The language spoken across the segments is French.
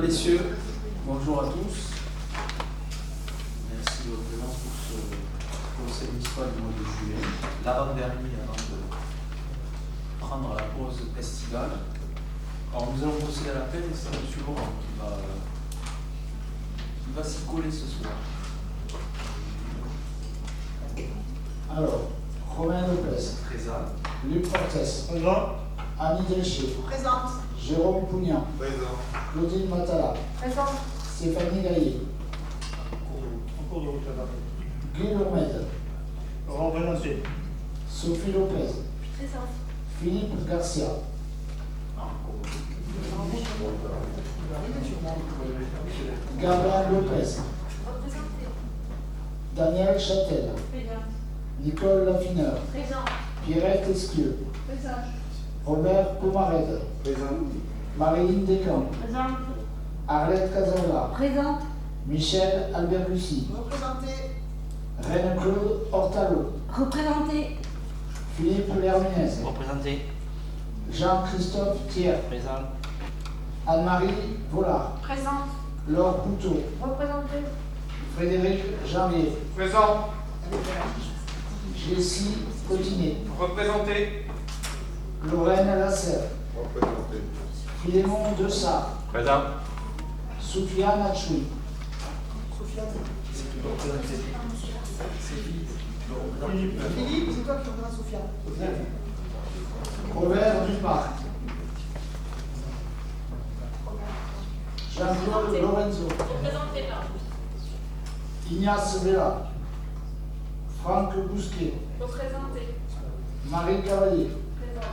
messieurs, bonjour à tous. Merci de votre présence pour ce conseil municipal du mois de juillet, l'avant-dernier avant de prendre la pause estivale. Alors nous allons procéder à l'appel et c'est M. Laurent qui va s'y coller ce soir. Alors, Romain Lopez, Présent. Luc Fortes, Présent. Annie Delcher, Présente. Jérôme Pougnan, Présent. Claudine Matala, Présente. Stéphanie Gaillet, En cours de route là-bas. Guy Lourmed, Représenté. Sophie Lopez, Présente. Philippe Garcia, Gabriel Lopez, Représenté. Daniel Châtel, Présente. Nicole Lafineur, Présent. Pierrette Esquieu, Présent. Robert Pomarède, Présent. Marilyn Descamps, Présente. Arlette Cazalla, Présente. Michel Albert-Lucie, Représenté. Reine-Claude Hortalo, Représenté. Philippe Lerminez, Représenté. Jean-Christophe Thiers, Présent. Anne-Marie Vollard, Présente. Laure Couteau, Représenté. Frédéric Janvier, Présent. Jessie Cotinet, Représenté. Lorraine Lasserre, Représenté. Philémon Dessart, Présent. Soufiane Achoui, Philippe, c'est toi qui représente Sophia. Robert Duparc, Jean-Claude Lorenzo, Représenté là. Ignace Vella, Franck Bousquet, Représenté. Marie Cavalier, Présente.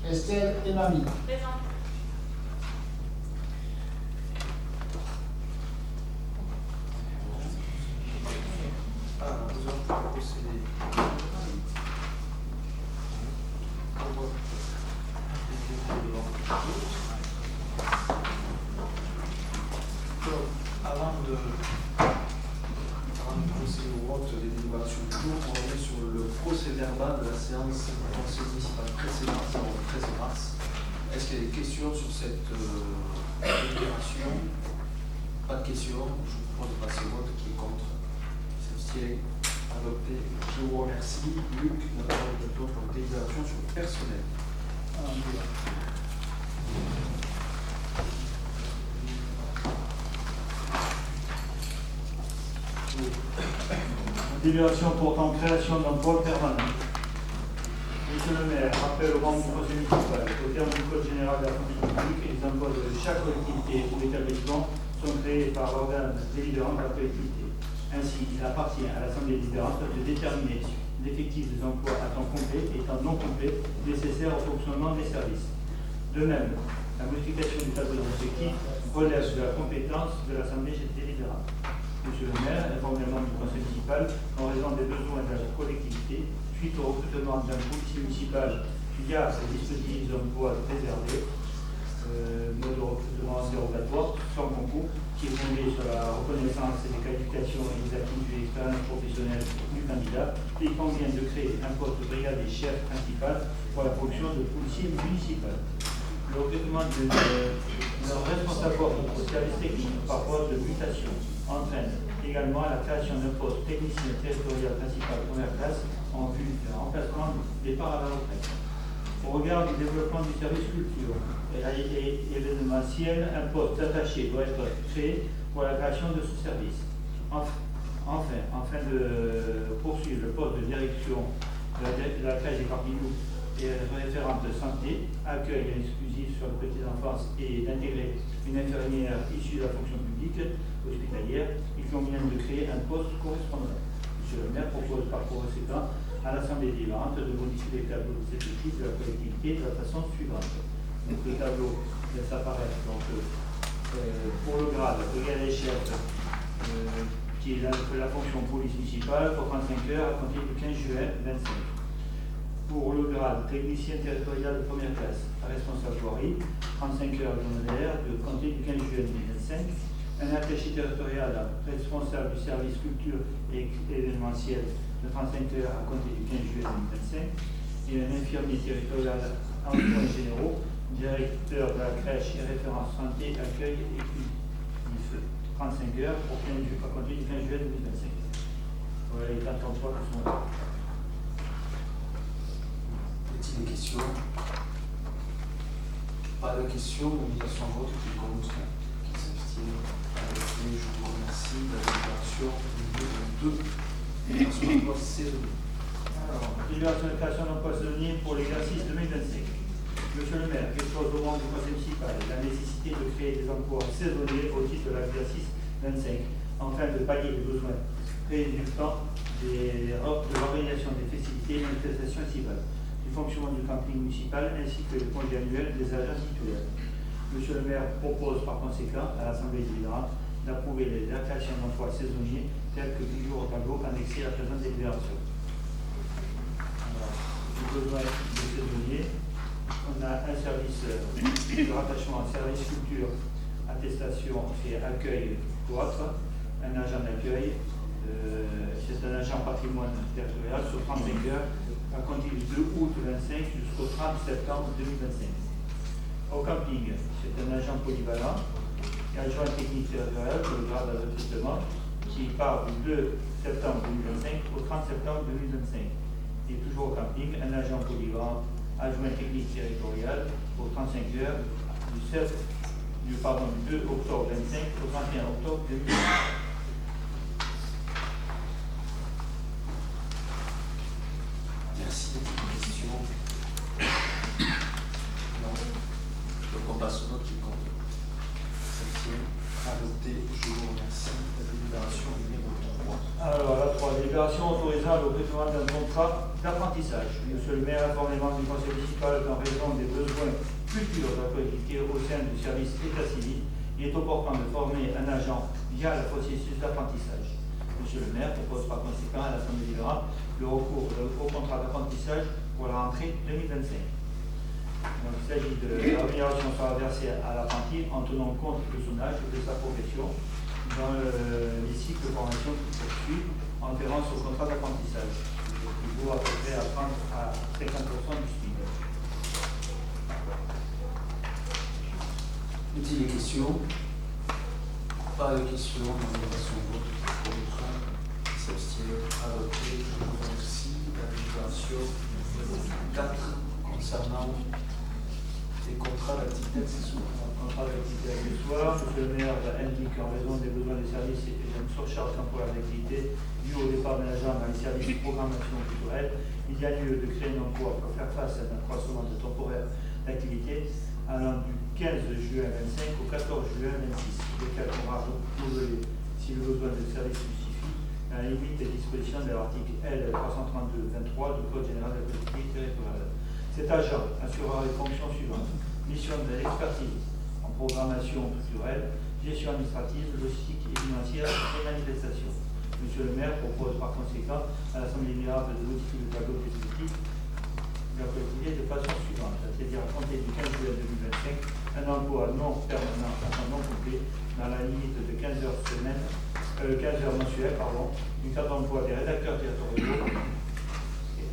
Estelle Emami. Présente. Alors, nous allons procéder. Donc, avant de procéder au vote des délibérations du jour, on revient sur le procès verbal de la séance du conseil municipal précédente, le 13 mars. Est-ce qu'il y a des questions sur cette délibération? Pas de questions. Je vous propose de passer au vote. Qui est contre? Qui s'abstient? Adopté. Je vous remercie. Luc, la parole est à toi pour la délibération sur le personnel. Délibération portant création d'emplois permanents. Monsieur le maire, rappelle aux membres du conseil municipal, au terme du code général de la fonction publique, les emplois de chaque collectivité ou établissement sont créés par l'organe délibérant de la collectivité. Ainsi, il appartient à l'Assemblée délibérante de déterminer l'effectif des emplois à temps complet et temps non complet nécessaires au fonctionnement des services. De même, la modification du tableau d'effectifs relève de la compétence de l'Assemblée délibérante. Monsieur le maire informe les membres du conseil municipal en raison des besoins de la collectivité suite au recrutement d'un policier municipal via ce dispositif d'emploi préservé, mode de recrutement dérogatoire sans concours, qui est fondé sur la reconnaissance des qualifications et des acquis de l'expérience professionnelle du candidat. Il convient de créer un poste de brigadier chef principal pour la fonction de policier municipal. Le recrutement de leur responsable au service technique par poste de mutation entraîne également la création d'un poste technicien territorial principal première classe en vue d'un remplacement du départ à la retraite. Au regard du développement du service culture et événementiel, un poste attaché doit être créé pour la création de ce service. Enfin, afin de poursuivre le poste de direction de la crèche des Carpilloux et référente de santé, accueil exclusif sur le petite enfance et d'intégrer une infirmière issue de la fonction publique hospitalière, il convient de créer un poste correspondant. Monsieur le maire propose par conséquent à l'Assemblée délibérante de modifier les tableaux des effectifs de la collectivité de la façon suivante. Donc le tableau laisse apparaître pour le grade, brigadier chef, qui est la fonction police municipale pour 35 heures à compter du 15 juin 25. Pour le grade technicien territorial de première classe, responsable voirie, 35 heures journalières de compter du 15 juin 2025. Un attaché territorial responsable du service culture et événementiel de 35 heures à compter du 15 juillet 2025 et un infirmier territorial en soins généraux directeur de la crèche et référence santé, accueil et UNIF. 35 heures pour 15 jours, à compter du 15 juillet 2025. Voilà les 4 emplois qui sont là. Y a-t-il des questions? Pas de questions, nomination en vote, qui est contre, qui s'abstient. Adopté, je vous remercie. La délibération numéro 2, délibération d'emploi saisonnier. Alors, délibération de création d'emplois saisonniers pour l'exercice 2025. Monsieur le maire, question au moment du conseil municipal, la nécessité de créer des emplois saisonniers au titre de l'exercice 25, afin de pallier les besoins résultant de l'organisation des festivités et manifestations estivales, du fonctionnement du camping municipal ainsi que le congé annuel des agents titulaires. Monsieur le maire propose par conséquent à l'Assemblée délibérante d'approuver les créations d'emplois saisonniers tels que figure au tableau annexé à la présente délibération. Alors, du besoin de saisonniers. On a un service de rattachement à service culture, attestation et accueil pour autres, un agent d'accueil, c'est un agent patrimoine territorial sur 35 heures à compter du 2 août 2025 jusqu'au 30 septembre 2025. Au camping, c'est un agent polyvalent, adjoint technique territorial pour le grade de recrutement qui part du 2 septembre 2025 au 30 septembre 2025. Et toujours au camping, un agent polyvalent, adjoint technique territorial pour 35 heures du 2 octobre 25 au 31 octobre 2025. Merci. Question? Non. Donc on passe au vote qui compte. Septième. Adopté. Je vous remercie. La délibération numéro 3. Alors, la 3, délibération autorisant le recrutement d'un contrat d'apprentissage. Monsieur le maire informe les membres du conseil municipal qu'en raison des besoins futurs de la collectivité au sein du service état civil, il est opportun de former un agent via le processus d'apprentissage. Monsieur le maire propose par conséquent à l'Assemblée délibérante le recours au contrat d'apprentissage pour la rentrée 2025. Donc, il s'agit de la rémunération sera versée à l'apprenti en tenant compte de son âge et de sa profession dans les cycles de formation qui poursuivent en référence au contrat d'apprentissage. Il vaut à peu près à 30 à 50% du SMIC. Y a-t-il des questions? Pas de questions. Nomination en vote. Contre. Qui s'abstient. Adopté. Je vous remercie. La délibération numéro 4 concernant les contrats d'activité accessoire. Contrat d'activité accessoire, monsieur le maire indique qu'en raison des besoins des services et d'une surcharge temporaire d'activité due au départ d'un agent dans les services de programmation culturelle, il y a lieu de créer un emploi pour faire face à un accroissement de temporaire d'activité allant du 15 juin 25 au 14 juin 26, lequel pourra renouveler si le besoin de service justifie, à la limite des dispositions de l'article L 332-23 du Code général de la collectivité territoriale. Cet agent assurera les fonctions suivantes: mission de l'expertise en programmation culturelle, gestion administrative, logistique et financière et manifestation. Monsieur le maire propose par conséquent à l'Assemblée délibérante de modifier le tableau descriptif de la collectivité de façon suivante, c'est-à-dire à compter du 15 juillet 2025, un emploi non permanent à temps non complet dans la limite de 15 heures mensuelles, du cadre d'emploi des rédacteurs territoriaux,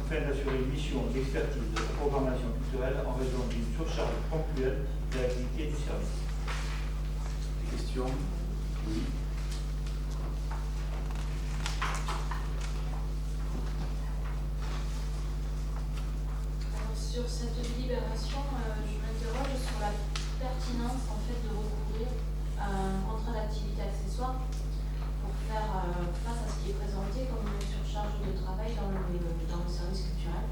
afin d'assurer une mission d'expertise de programmation culturelle en raison d'une surcharge ponctuelle de l'activité du service. Question? Oui. Alors, sur cette délibération, je m'interroge sur la pertinence en fait de recourir à un contrat d'activité accessoire pour faire face à ce qui est présenté comme une surcharge de travail dans le service culturel.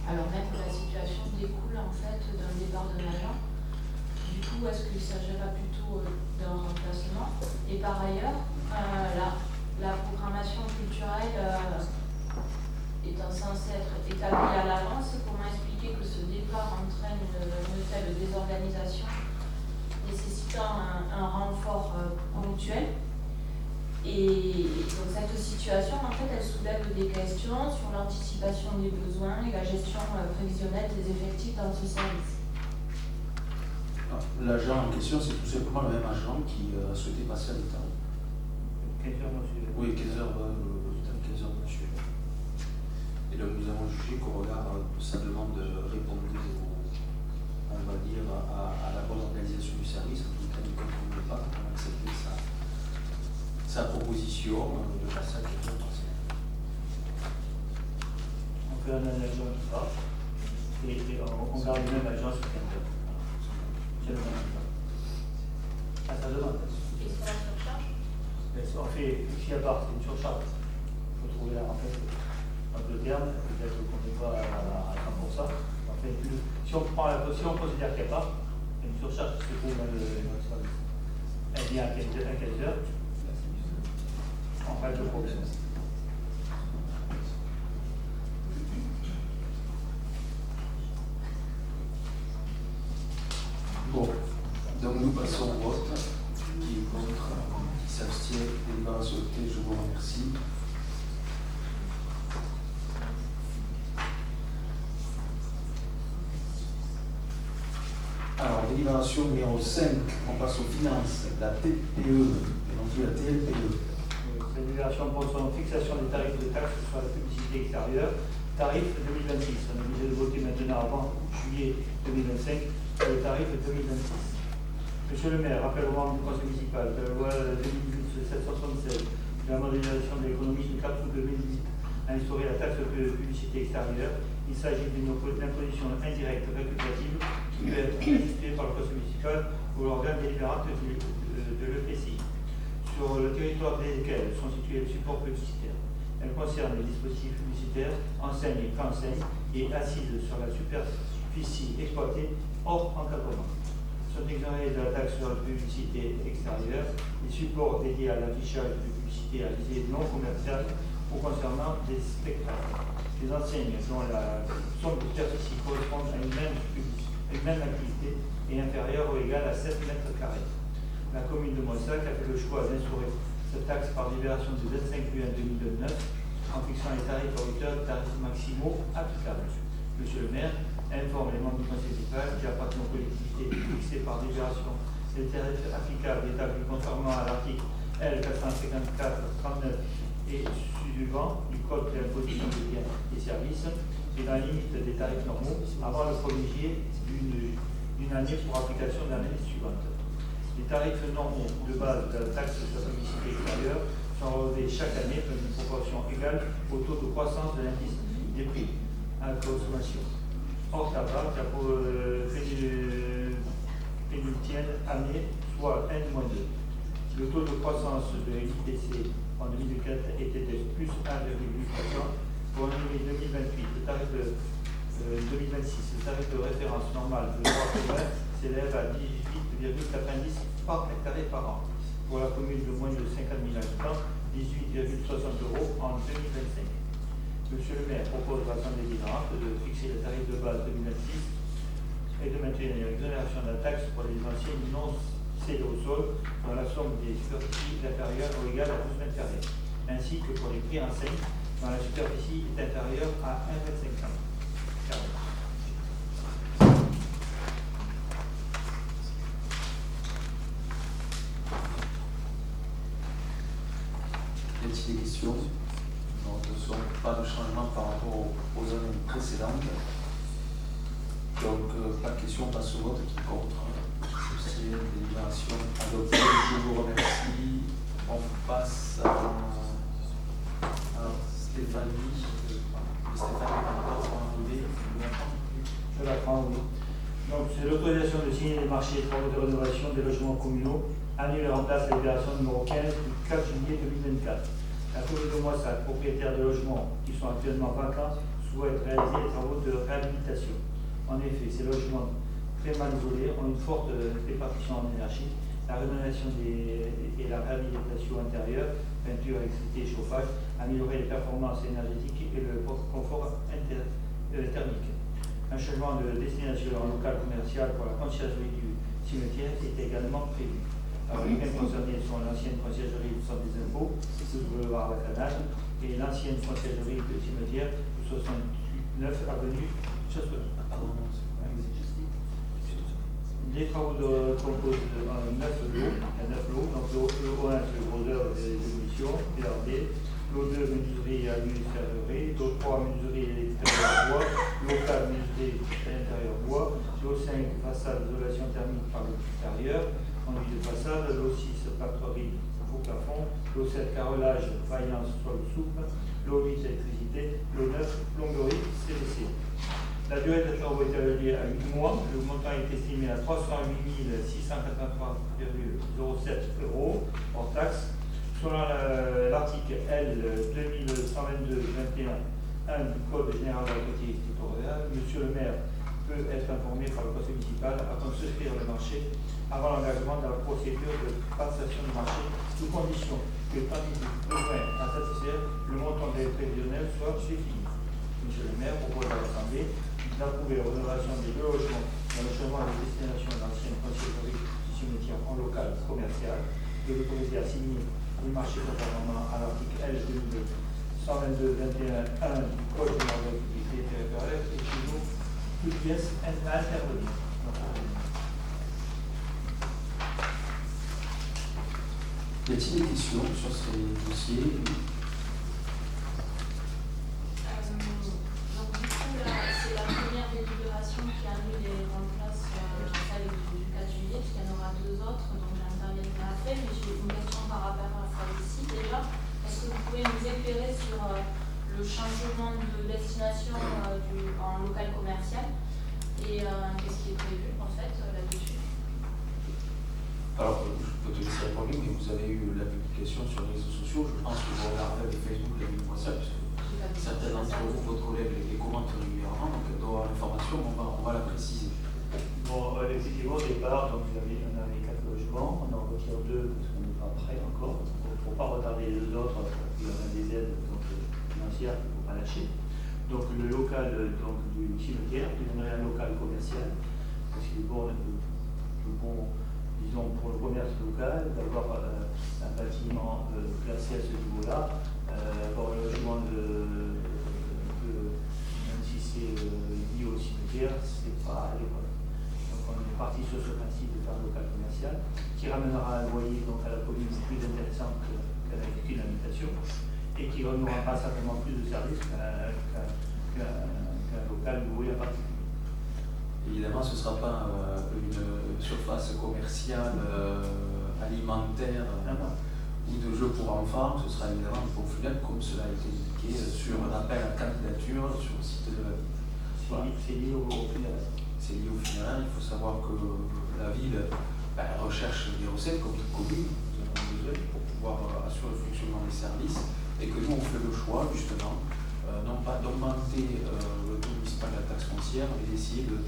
Alors même que la situation découle en fait d'un départ d'un agent. Du coup, est-ce qu'il ne s'agirait pas plutôt d'un remplacement? Et par ailleurs, la programmation culturelle étant censée être établie à l'avance, comment expliquer que ce départ entraîne une telle désorganisation nécessitant un renfort ponctuel? Et donc cette situation, en fait, elle soulève des questions sur l'anticipation des besoins et la gestion prévisionnelle des effectifs dans ce service. L'agent en question, c'est tout simplement le même agent qui a souhaité passer à l'État. 15 heures mensuelles. Oui, 15 heures mensuelles. Et donc nous avons jugé qu'au regard de sa demande répondait on va dire, à la bonne organisation du service. En tout cas, nous ne comprenons pas, on a accepté sa proposition de passage à la partielle. On fait un agent qui part et on garde le même agent sur 15 heures. C'est le même agent. Ah, ça demande. Et sur la surcharge? On fait, s'il y a part, c'est une surcharge. Il faut trouver en fait un peu de terme, peut-être qu'on n'est pas à 100%. En fait, si on considère qu'il n'y a pas, il y a une surcharge qui se trouve dans le service. Elle vient à 15 heures, on règle le problème. Bon, donc nous passons au vote. Qui est contre, qui s'abstient, délibération adoptée, je vous remercie. Alors, délibération numéro 5, on passe aux finances, la TPE, et non plus la TLPE. Délibération pour son fixation des tarifs de taxes sur la publicité extérieure, tarif 2026. On est obligé de voter maintenant avant juillet 2025 sur le tarif 2026. Monsieur le maire, rappelle aux membres du conseil municipal que la loi 2008-776 de la modernisation de l'économie du 4 août 2008 a instauré la taxe de publicité extérieure. Il s'agit d'une imposition indirecte récupérative qui peut être instituée par le conseil municipal ou l'organe délibérant de l'EPCI, sur le territoire desquels sont situés les supports publicitaires. Elle concerne les dispositifs publicitaires, enseignes et préenseignes et assises sur la superficie exploitée hors encadrement. Sont exonérés de la taxe sur la publicité extérieure les supports dédiés à l'affichage de publicité à visée non commerciale ou concernant des spectacles. Les enseignes dont la somme de superficie correspond à une même activité est inférieure ou égale à 7 mètres carrés. La commune de Moissac a fait le choix d'instaurer cette taxe par libération du 25 juin 2009 en fixant les tarifs à hauteur de tarifs maximaux applicables. Monsieur le maire informe les membres du conseil municipal qui appartiennent aux collectivités fixées par libération des tarifs applicables établis conformément à l'article L454-39 et suivant du code de l'imposition des biens et services et dans la limite des tarifs normaux avant le 1er juillet d'une année pour application de l'année suivante. Les tarifs normaux de base de la taxe sur la publicité extérieure sont relevés chaque année dans une proportion égale au taux de croissance de l'indice des prix à la consommation. Hors tabac, la pénultième année, soit N-2. Le taux de croissance de l'IPC en 2004 était de plus 1,8%. Pour l'année 2028, le tarif de 2026, le tarif de référence normal de droit commun s'élève à 18,90 par hectare par an. Pour la commune de moins de 50 000 habitants, 18,60 € en 2025. Monsieur le maire propose à l'Assemblée délibérante de fixer le tarif de base 2026 et de maintenir l'exonération de la taxe pour les anciennes non cédées au sol dans la somme des superficies inférieures ou égales à 12 mètres carrés, ainsi que pour les prix enseignes dont la superficie est inférieure à 1,25 m². Y a-t-il des questions? Non, de toute façon, pas de changement par rapport aux années précédentes. Donc, pas de question, on passe au vote. Qui est contre? C'est une délibération adoptée. Je vous remercie. On passe à Stéphanie. Stéphanie, Je la prends, oui. Donc, c'est l'autorisation de signer les marchés de travaux de rénovation des logements communaux annulés en place la libération numéro 15 du 4 juillet 2024. La commune de Moissac, propriétaire de logements qui sont actuellement vacants, souhaite réaliser les travaux de réhabilitation. En effet, ces logements très mal isolés ont une forte répartition en énergie. La rénovation et la réhabilitation intérieure, peinture, électricité et chauffage, améliorer les performances énergétiques et le confort thermique. Un changement de destination en local commercial pour la conciergerie du cimetière est également prévu. Alors, les biens concernés sont l'ancienne conciergerie du centre des impôts, le boulevard La Canale, et l'ancienne conciergerie du cimetière du 69 avenue Chasselet. Les travaux composent 9 lots. Donc le O1 c'est le gros œuvre des émissions, PRD. L'O2 menuiserie et allume-sergerie. L'O3 menuiserie et extérieur bois. L'O4 menuiserie et intérieur bois. L'O5 extérieur, conduit de façade, l'eau 6 plâtrerie, faux plafond, l'eau 7 carrelage, faïence, sol souple, l'eau 8 électricité, l'eau 9 plomberie, CVC. La durée de travaux est évaluée à 8 mois, le montant est estimé à 308 683,07 € hors taxe. Selon l'article L 2122-21-1 du Code général de la collectivité territoriale, monsieur le maire peut être informé par le conseil municipal afin de souscrire le marché avant l'engagement dans la procédure de passation du marché, sous condition que, tandis que le besoin à satisfaire, le montant des prévisionnels soit défini. Monsieur le maire propose à l'Assemblée d'approuver la rénovation des deux logements dans le chemin de destination de l'ancienne conciergerie du cimetière en local commercial, de l'autoriser à signer le marché conformément à l'article L 122-21-1 du Code général de la collectivité territoriale et chez nous, toute pièce intervenir. Y a-t-il des questions sur ces dossiers? Donc du coup, là, c'est la première délibération qui annule et remplace celle du 4 juillet, puisqu'il y en aura deux autres, donc j'interviendrai après, mais j'ai une question par rapport à celle-ci déjà. Est-ce que vous pouvez nous éclairer sur le changement de destination en local commercial et qu'est-ce qui est prévu en fait là-dessus? Alors, je peux te laisser répondre, mais vous avez eu la publication sur les réseaux sociaux. Je pense que vous regardez avec Facebook la vidéo ça, puisque certains d'entre vous, votre collègue, les commentent régulièrement, donc elle doit avoir l'information, on va la préciser. Bon, effectivement, au départ, donc, on avait 4 logements, on en retire 2 parce qu'on n'est pas prêt encore. Il ne faut pas retarder les 2 autres, il y a des aides donc, financières qu'il ne faut pas lâcher. Donc le local donc, du cimetière deviendrait un local commercial, parce qu'il est bon, disons, pour le commerce local, d'avoir un bâtiment classé à ce niveau-là, avoir le logement même si c'est lié au cimetière, c'est pas adéquat. Donc on est parti sur ce principe de faire un local commercial, qui ramènera un loyer donc, à la commune plus intéressant qu'avec une habitation, et qui n'aura pas certainement plus de services qu'un local loué à particulier. Évidemment, ce ne sera pas une surface commerciale, alimentaire ou de jeux pour enfants, ce sera évidemment un pont funèbre comme cela a été indiqué sur un appel à candidature sur le site de la ville. C'est lié au funéraire. C'est lié au funéraire. Il faut savoir que la ville recherche des recettes comme toute commune, nous avons besoin pour pouvoir assurer le fonctionnement des services et que nous on fait le choix justement non pas d'augmenter le taux municipal de la taxe foncière, mais d'essayer de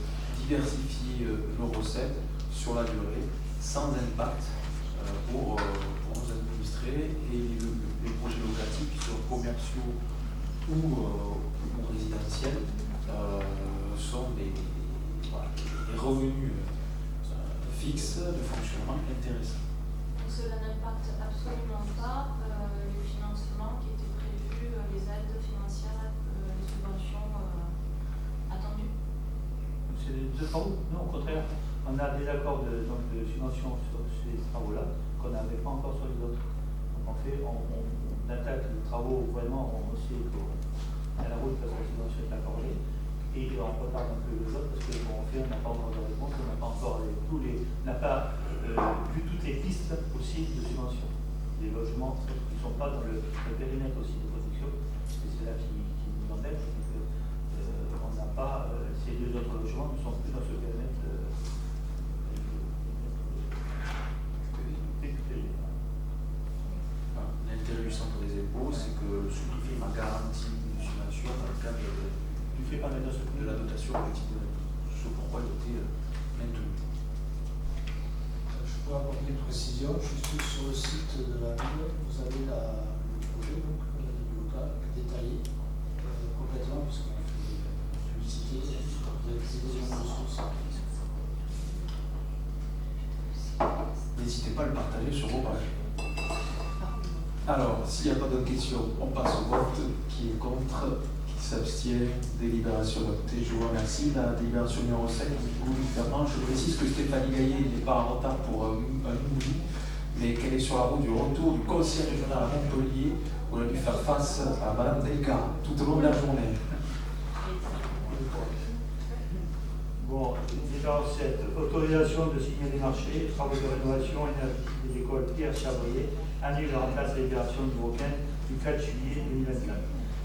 diversifier nos recettes sur la durée, sans impact pour nos administrés et les projets locatifs, qui sont commerciaux ou résidentiels, sont des revenus fixes de fonctionnement intéressants. Donc cela n'impacte absolument pas les financements qui étaient prévus, les aides financières, les subventions attendues. C'est des travaux. Non, au contraire, on a des accords de subvention sur ces travaux-là qu'on n'avait pas encore sur les autres. Donc en fait, on attaque les travaux vraiment, on sait qu'à la route parce que la subvention est accordée, et on retarde un peu les autres parce que bon, en fait, on n'a pas encore de réponse, on n'a pas encore vu toutes les pistes possibles de subvention. Les logements qui ne sont pas dans le périmètre aussi de production, et c'est là qui nous embête, c'est que on n'a pas, ces 2 autres logements ne sont plus dans ce périmètre L'intérêt du centre des impôts, c'est que le sous-préfet m'a garanti une subvention dans le cadre de la dotation collective de ce pourquoi il était maintenu. Je peux apporter une précision, juste sur le site de la ville, vous avez le projet donc, local détaillé complètement, puisqu'on a fait des publicités, vous avez des ressources. N'hésitez pas à le partager sur vos pages. Alors, s'il n'y a pas d'autres questions, on passe au vote. Qui est contre? Qui s'abstient? Délibération adoptée. Je vous remercie. La délibération numéro 5 du gouvernement. Je précise que Stéphanie Gaillet n'est pas en retard pour un midi, mais qu'elle est sur la route du retour du conseil régional à Montpellier, où elle a dû faire face à Madame Delga tout au long de la journée. Bon, numéro 7, autorisation de signer des marchés, travaux de rénovation énergétique des écoles Pierre Chabrier, annule en place la libération du Broquin du 4 juillet 2021.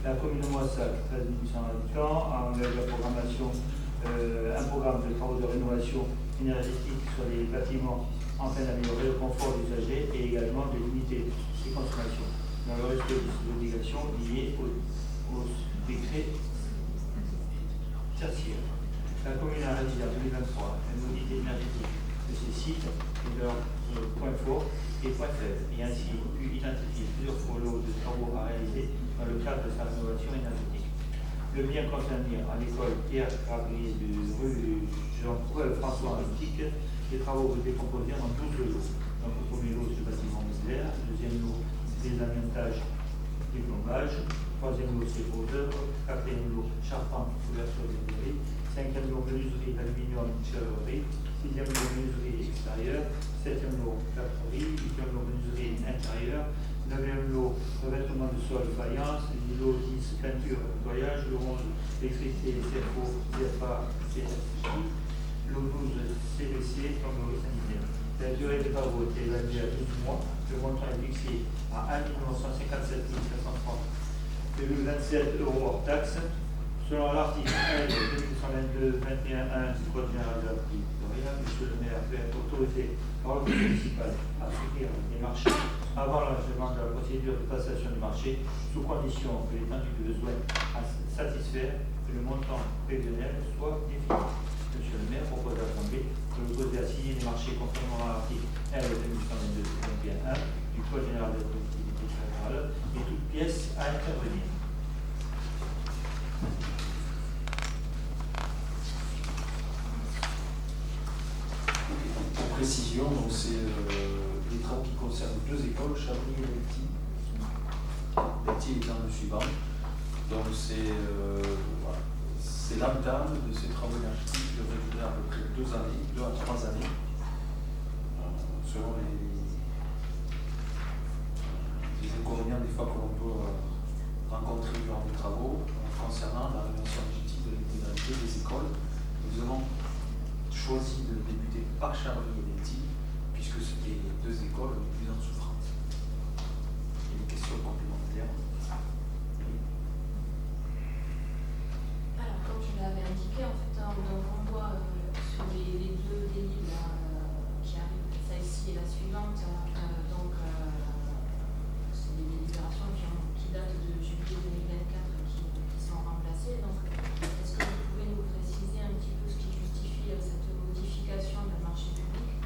La commune de Moissac, 13 800 habitants, a engagé la programmation, un programme de travaux de rénovation énergétique sur les bâtiments afin d'améliorer le confort des usagers et également de limiter les consommations dans le respect des obligations liées au décret tertiaire. La commune a réalisé en 2023 un audit énergétique de ces sites et de leurs points forts et points faibles, et ainsi pu identifier plusieurs lots de travaux à réaliser dans le cadre de sa rénovation énergétique. Le bien concerné à l'école Pierre Chabrier de rue Jean-François Antique, les travaux vont décomposer en 12 lots. Donc le premier lot, c'est le bâtiment modulaire, le deuxième lot, c'est l'amiantage et plombage, troisième lot, c'est beaux œuvres, quatrième lot, charpente, couverture des mairies, cinquième lot, menuiserie d'aluminium, chalerie, sixième lot, menuiserie extérieure, septième lot, plâtrerie, huitième lot, menuiserie intérieure, neuvième lot, revêtement de sol, faïence, lot 10, peinture, nettoyage, lot 11, électricité, CFO, CFA, CFJ, lot 12, CVC, plomberie sanitaire. La durée des travaux est évaluée à 12 mois, le montant est fixé à 1 157 430,27 € hors taxe. Selon l'article 1.222-21.1 du Code général de la territoriale, M. le maire peut être autorisé par le conseil municipal à soutenir des marchés avant l'engagement de la procédure de passation du marché, sous condition que l'étendue du besoin à satisfaire et le montant prévisionnel soit défini. M. le maire propose à l'Assemblée de l'autoriser à signer des marchés conformément à l'article 1.222-21.1 du Code général de la collectivité territoriale et toute pièce à intervenir. Pour précision, donc c'est des travaux qui concernent deux écoles, Chabris et Belty. Belty étant le suivant. Donc c'est l'entame de ces travaux énergétiques qui devrait durer à peu près 2 à 3 années, selon les inconvénients des fois que l'on peut rencontrer durant les travaux concernant la rénovation énergétique de l'intégralité des écoles. Nous avons choisi de débuter par Chabris et Belty, puisque c'était les deux écoles les plus en souffrance. Il y a des questions complémentaires. Alors, comme je l'avais indiqué, en fait, donc on voit sur les deux délits qui arrivent, celle-ci et la suivante, c'est des délibérations qui datent de juillet 2024 qui sont remplacées. Donc, est-ce que vous pouvez nous préciser un petit peu ce qui justifie cette modification du marché public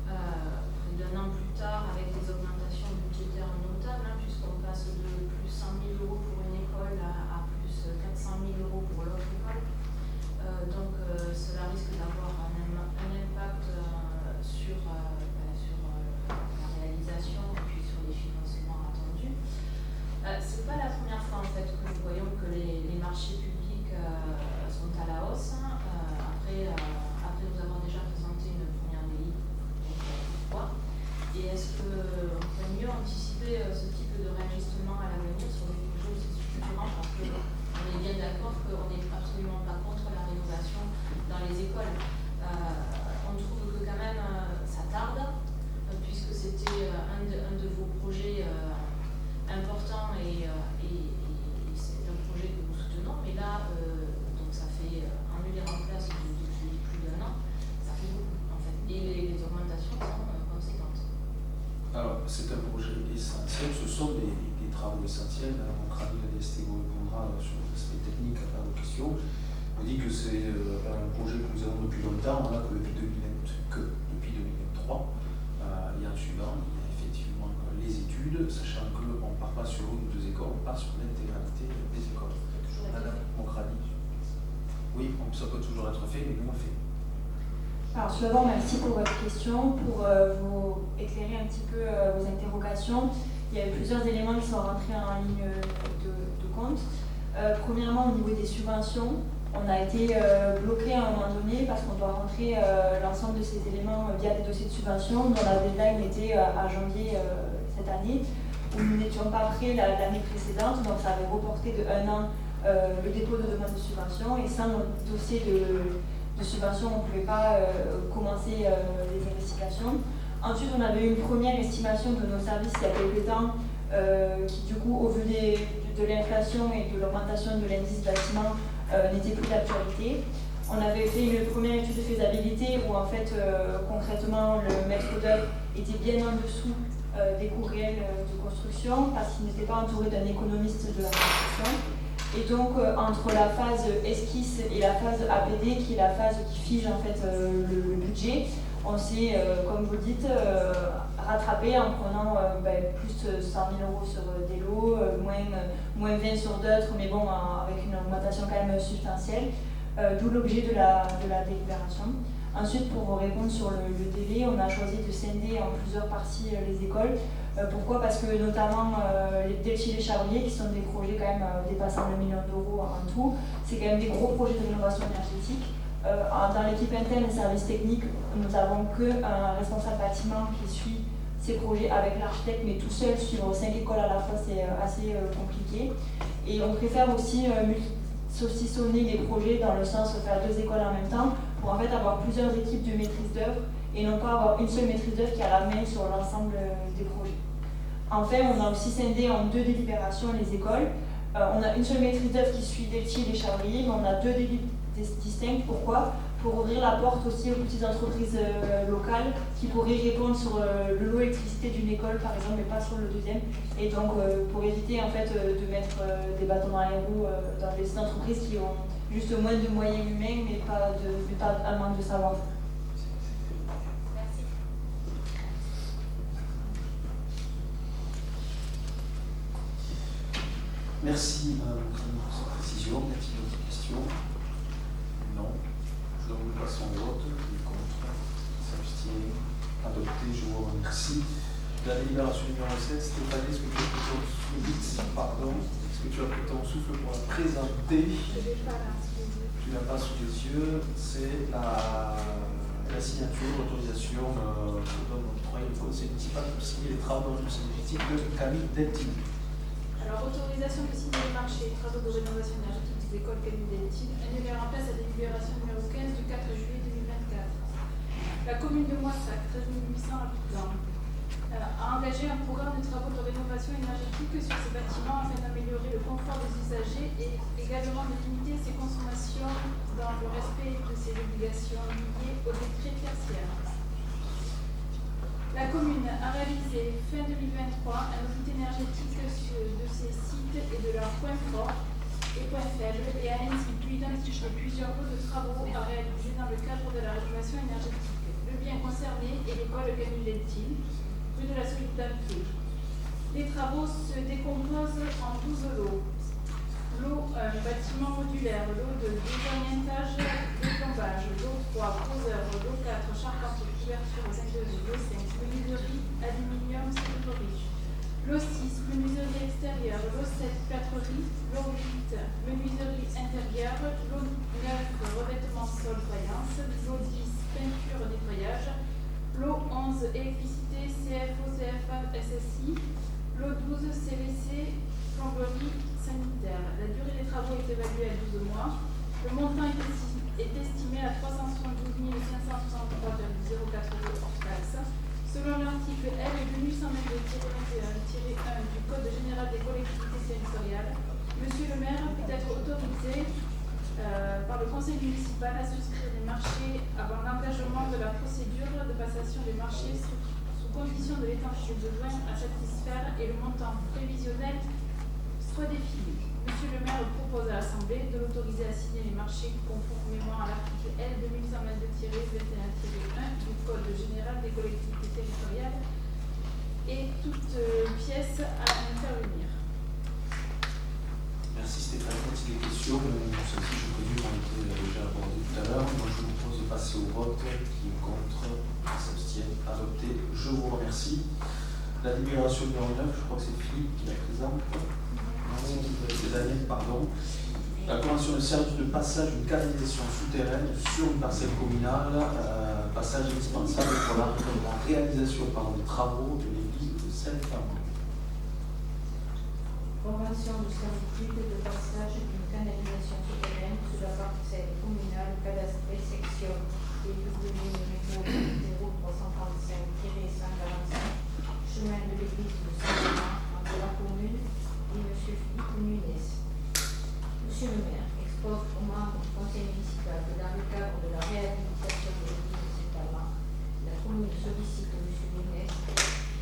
près d'un an plus tard, avec des augmentations budgétaires notables, puisqu'on passe de plus 100 000 € pour une école à plus 400 000 € pour l'autre école. Donc cela risque d'avoir un impact sur la réalisation et puis sur les financements attendus. C'est pas la première fois en fait que nous voyons que les marchés publics sont à la hausse. Après nous avoir déjà présenté une première grille. Pourquoi ? Et est-ce qu'on peut mieux anticiper ce type de réajustement à l'avenir sur des projets aussi structurants, parce qu'on est bien d'accord qu'on n'est absolument pas contre la rénovation dans les écoles. On trouve que quand même ça tarde, puisque c'était un de vos projets importants et c'est un projet que nous soutenons, mais là, donc ça fait annuler en place depuis plus d'1 an, ça fait beaucoup en fait, et les augmentations sont conséquentes. Alors, c'est un projet essentiel, ce sont des travaux essentiels. Mon avis, la DST vous répondra sur l'aspect technique à faire vos questions. On dit que c'est un projet que nous avons depuis longtemps, que depuis 2023. Et en suivant, il y a effectivement les études, sachant qu'on ne part pas sur une ou deux écoles, on part sur l'intégralité des écoles. Madame Mokradi. Oui, ça peut toujours être fait, mais nous on fait. Alors, tout d'abord, merci pour votre question. Pour vous éclairer un petit peu vos interrogations, il y a eu plusieurs éléments qui sont rentrés en ligne de compte. Premièrement, au niveau des subventions, on a été bloqué à un moment donné parce qu'on doit rentrer l'ensemble de ces éléments via des dossiers de subvention dont la deadline était à janvier cette année, où nous n'étions pas prêts l'année précédente, donc ça avait reporté de 1 an le dépôt de demande de subvention, et sans notre dossier de subvention, on ne pouvait pas commencer les investigations. Ensuite, on avait une première estimation de nos services il y a quelques temps, qui du coup, au vu de l'inflation et de l'augmentation de l'indice bâtiment, n'était plus d'actualité. On avait fait une première étude de faisabilité où en fait, concrètement, le maître d'œuvre était bien en dessous des coûts réels de construction parce qu'il n'était pas entouré d'un économiste de la construction. Et donc, entre la phase esquisse et la phase APD, qui est la phase qui fige en fait le budget, on s'est, comme vous le dites, rattrapé en prenant plus 100 000 € sur des lots, moins 20 sur d'autres, mais bon, avec une augmentation quand même substantielle, d'où l'objet de la délibération. Ensuite, pour vous répondre sur le délai, on a choisi de scinder en plusieurs parties les écoles. Pourquoi? Parce que notamment les Delchi et les Chabriers, qui sont des projets quand même dépassant le 1 million d'euros en tout, c'est quand même des gros projets de rénovation énergétique. Dans l'équipe interne et services techniques, nous n'avons qu'un responsable bâtiment qui suit ces projets avec l'architecte, mais tout seul, suivre 5 écoles à la fois, c'est assez compliqué. Et on préfère aussi saucissonner les projets dans le sens de faire 2 écoles en même temps, pour en fait avoir plusieurs équipes de maîtrise d'œuvre et non pas avoir une seule maîtrise d'œuvre qui a la main sur l'ensemble des projets. Enfin, on a aussi scindé en 2 délibérations les écoles. On a une seule maîtrise d'œuvre qui suit Delchi et les Chabriers, mais on a 2 délibérations distinctes. Pourquoi? Pour ouvrir la porte aussi aux petites entreprises locales qui pourraient répondre sur le lot électricité d'une école par exemple, mais pas sur le deuxième. Et donc pour éviter en fait de mettre des bâtons dans les roues dans les petites entreprises qui ont juste moins de moyens humains, mais pas un manque de savoir. Merci. Merci Madame pour cette précision. Y a-t-il d'autres questions? Non. Donc nous passons au vote. Qui est contre? Qui s'abstient? Adopté, je vous remercie. La délibération numéro 7, Stéphanie, est-ce que tu as pris ton souffle? Pardon. Est-ce que tu as pris ton souffle pour la présenter? Je ne l'ai pas là. Tu l'as pas sous les yeux. C'est la signature, l'autorisation que donne l'octroi du conseil municipal pour signer les travaux de énergétique de Camille Deltine. Alors, autorisation de signer les marchés, travaux de rénovation énergétique des écoles Camille Deltine, annulée en place à la délibération numéro 15 du 4 juillet 2024. La commune de Moissac, 13 800 habitants, a engagé un programme de travaux de rénovation énergétique sur ses bâtiments afin d'améliorer le confort des usagers et également de limiter ses consommations dans le respect de ses obligations liées au décret tertiaire. La commune a réalisé fin 2023 un audit énergétique de ses sites et de leurs points forts et points faibles et a ainsi pu identifier plusieurs lots de travaux à réaliser dans le cadre de la rénovation énergétique. Le bien concerné est l'école Camille Deltine, rue de la Solidarité. Les travaux se décomposent en 12 lots. Lot bâtiment modulaire, lot de désorientage, déplombage, lot 3, poseur, lot 4, charpente, couverture, zingueuse, lot 5, menuiserie, aluminium, serrurerie. Lot 6, menuiserie extérieure, lot 7, plâtrerie, lot 8, menuiserie intérieure, lot 9, revêtement sol faïence, lot 10, peinture, nettoyage, lot 11, électricité, CFO, CFA, SSI, lot 12, CVC, plomberie, sanitaire. La durée des travaux est évaluée à 12 mois. Le montant est estimé à 372 563,04 € hors taxe. Selon l'article L. 2122-21-1 du Code général des collectivités territoriales, Monsieur le maire peut être autorisé par le conseil municipal à souscrire des marchés avant l'engagement de la procédure de passation des marchés sous condition de l'étendue des besoins à satisfaire et le montant prévisionnel soit défini. Monsieur le maire propose à l'Assemblée de l'autoriser à signer les marchés conformément à l'article L. 2122-21-1 du Code général des collectivités territoriales et toute pièce à intervenir. Merci Stéphanie. Si des questions, celles-ci je présume ont été déjà abordées tout à l'heure. Moi je vous propose de passer au vote. Qui est contre? Qui s'abstient? Adopté. Je vous remercie. La délibération numéro 9, je crois que c'est Philippe qui la présente. C'est Daniel, pardon. La convention de service de passage d'une canalisation souterraine sur une parcelle communale, passage indispensable pour la réalisation des travaux de l'église de Sainte-Famille. convention de servitude de passage d'une canalisation souterraine sur la parcelle communale cadastrée section BW numéro 0335-145, chemin de l'église de Saint-Laurent, entre la commune et M. Philippe Nunez. Monsieur le maire expose aux membres du conseil municipal que dans le cadre de la réhabilitation de l'église de Saint-Laurent, la commune sollicite M. Nunez,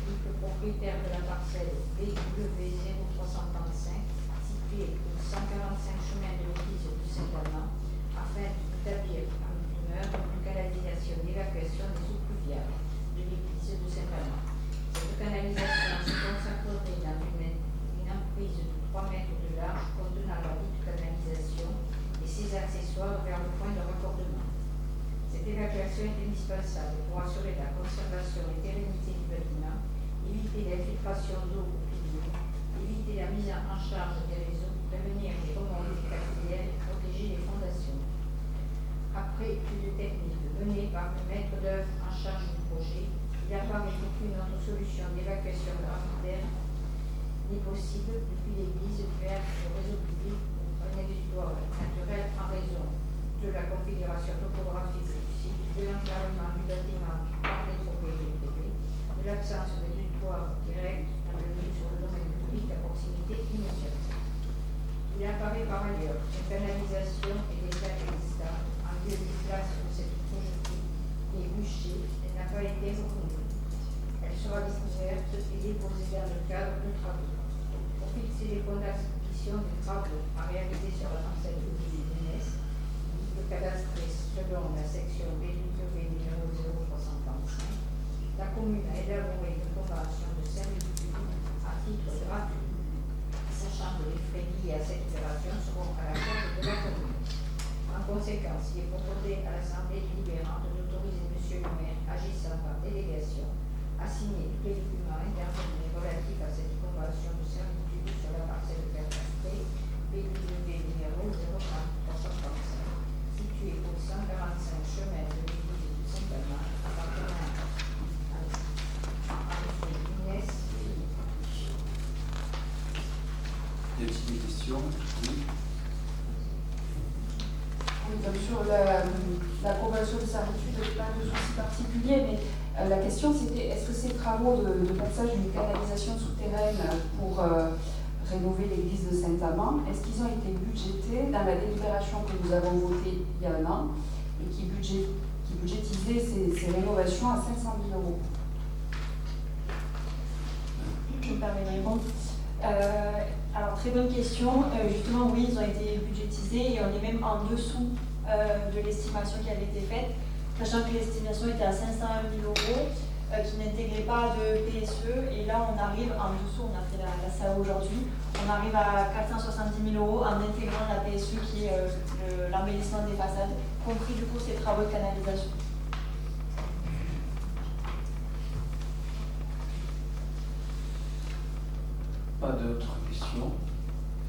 le propriétaire de la parcelle BW 0335, située au 145 chemin de l'église de Saint-Laurent, afin d'établir en demeure une canalisation d'évacuation des eaux pluviales de l'église de Saint-Laurent. Cette canalisation se consacrerait dans une emprise de 3 mètres de large contenant la dite canalisation et ses accessoires vers le point de raccordement. Cette évacuation est indispensable pour assurer la conservation et pérennité du bâtiment, éviter l'infiltration d'eau au pilier, éviter la mise en charge des réseaux, prévenir les remontées capillaires et protéger les fondations. Après étude technique menée par le maître d'œuvre en charge du projet, il apparaît qu'aucune autre solution d'évacuation gravitaire n'est possible depuis l'église vers le réseau public ou un exutoire naturel en raison de la configuration topographique du site, de l'enclavement du bâtiment par les propriétés privées, de l'absence d'exutoire direct sur le domaine public à proximité immédiate. Il apparaît par ailleurs qu'une canalisation est déjà existante en lieu de place où cette projetée est bûchée et n'a pas été reconnue. Elle sera découverte et déposée dans le cadre de travaux. Pour fixer les conditions des travaux à réaliser sur la parcelle de l'UNES, le cadastre selon la section BW numéro 0335, la commune a élaboré une convention de servitude à titre gratuit, sachant que les frais liés à cette opération seront à la charge de la commune. En conséquence, il est proposé à l'Assemblée délibérante d'autoriser M. le maire, agissant par délégation, à signer tous les documents intervenus relatifs à cette convention de servitude sur la parcelle cadastrée BW numéro 0335, située au 145 chemin de l'église de Saint-Laurent, appartenant à M. Inès Philippe. Y a-t-il des questions? Oui. Oui, donc sur la convention de servitude, pas de souci particulier, mais la question c'était est-ce que ces travaux de passage d'une canalisation souterraine pour rénover l'église de Saint-Amand, est-ce qu'ils ont été budgétés dans la délibération que nous avons votée il y a un an et qui budgétisait ces rénovations à 500 000 €? Je me permets de répondre. Alors, très bonne question. Justement, oui, ils ont été budgétisés et on est même en dessous de l'estimation qui avait été faite, sachant que l'estimation était à 501 000 €, qui n'intégrait pas de PSE. Et là, on arrive en dessous, on a fait la SAO aujourd'hui, on arrive à 470 000 € en intégrant la PSE qui est l'embellissement des façades, compris du coup ces travaux de canalisation. Pas d'autres questions?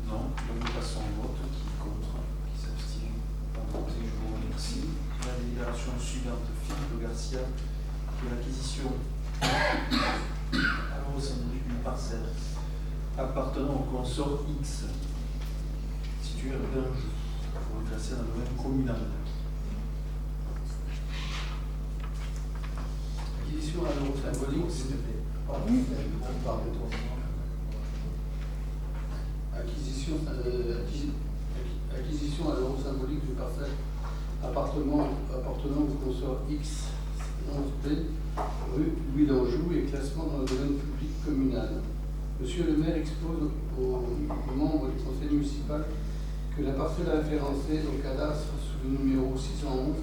Non. Donc nous passons au vote. Qui est contre? Qui s'abstient? Pas voté. Je vous remercie. La délibération suivante, Philippe Garcia, qui est l'acquisition au sein d'une parcelle appartenant au consort X, situé à Binge, pour le classer dans le domaine communal. Acquisition à l'euro symbolique, s'il te plaît. On parle de toi. Acquisition à l'euro symbolique d'une parcelle appartenant au consort X 11B rue Louis d'Anjou et classement dans le domaine public communal. Monsieur le maire expose aux membres du conseil municipal que la parcelle référencée au cadastre sous le numéro 611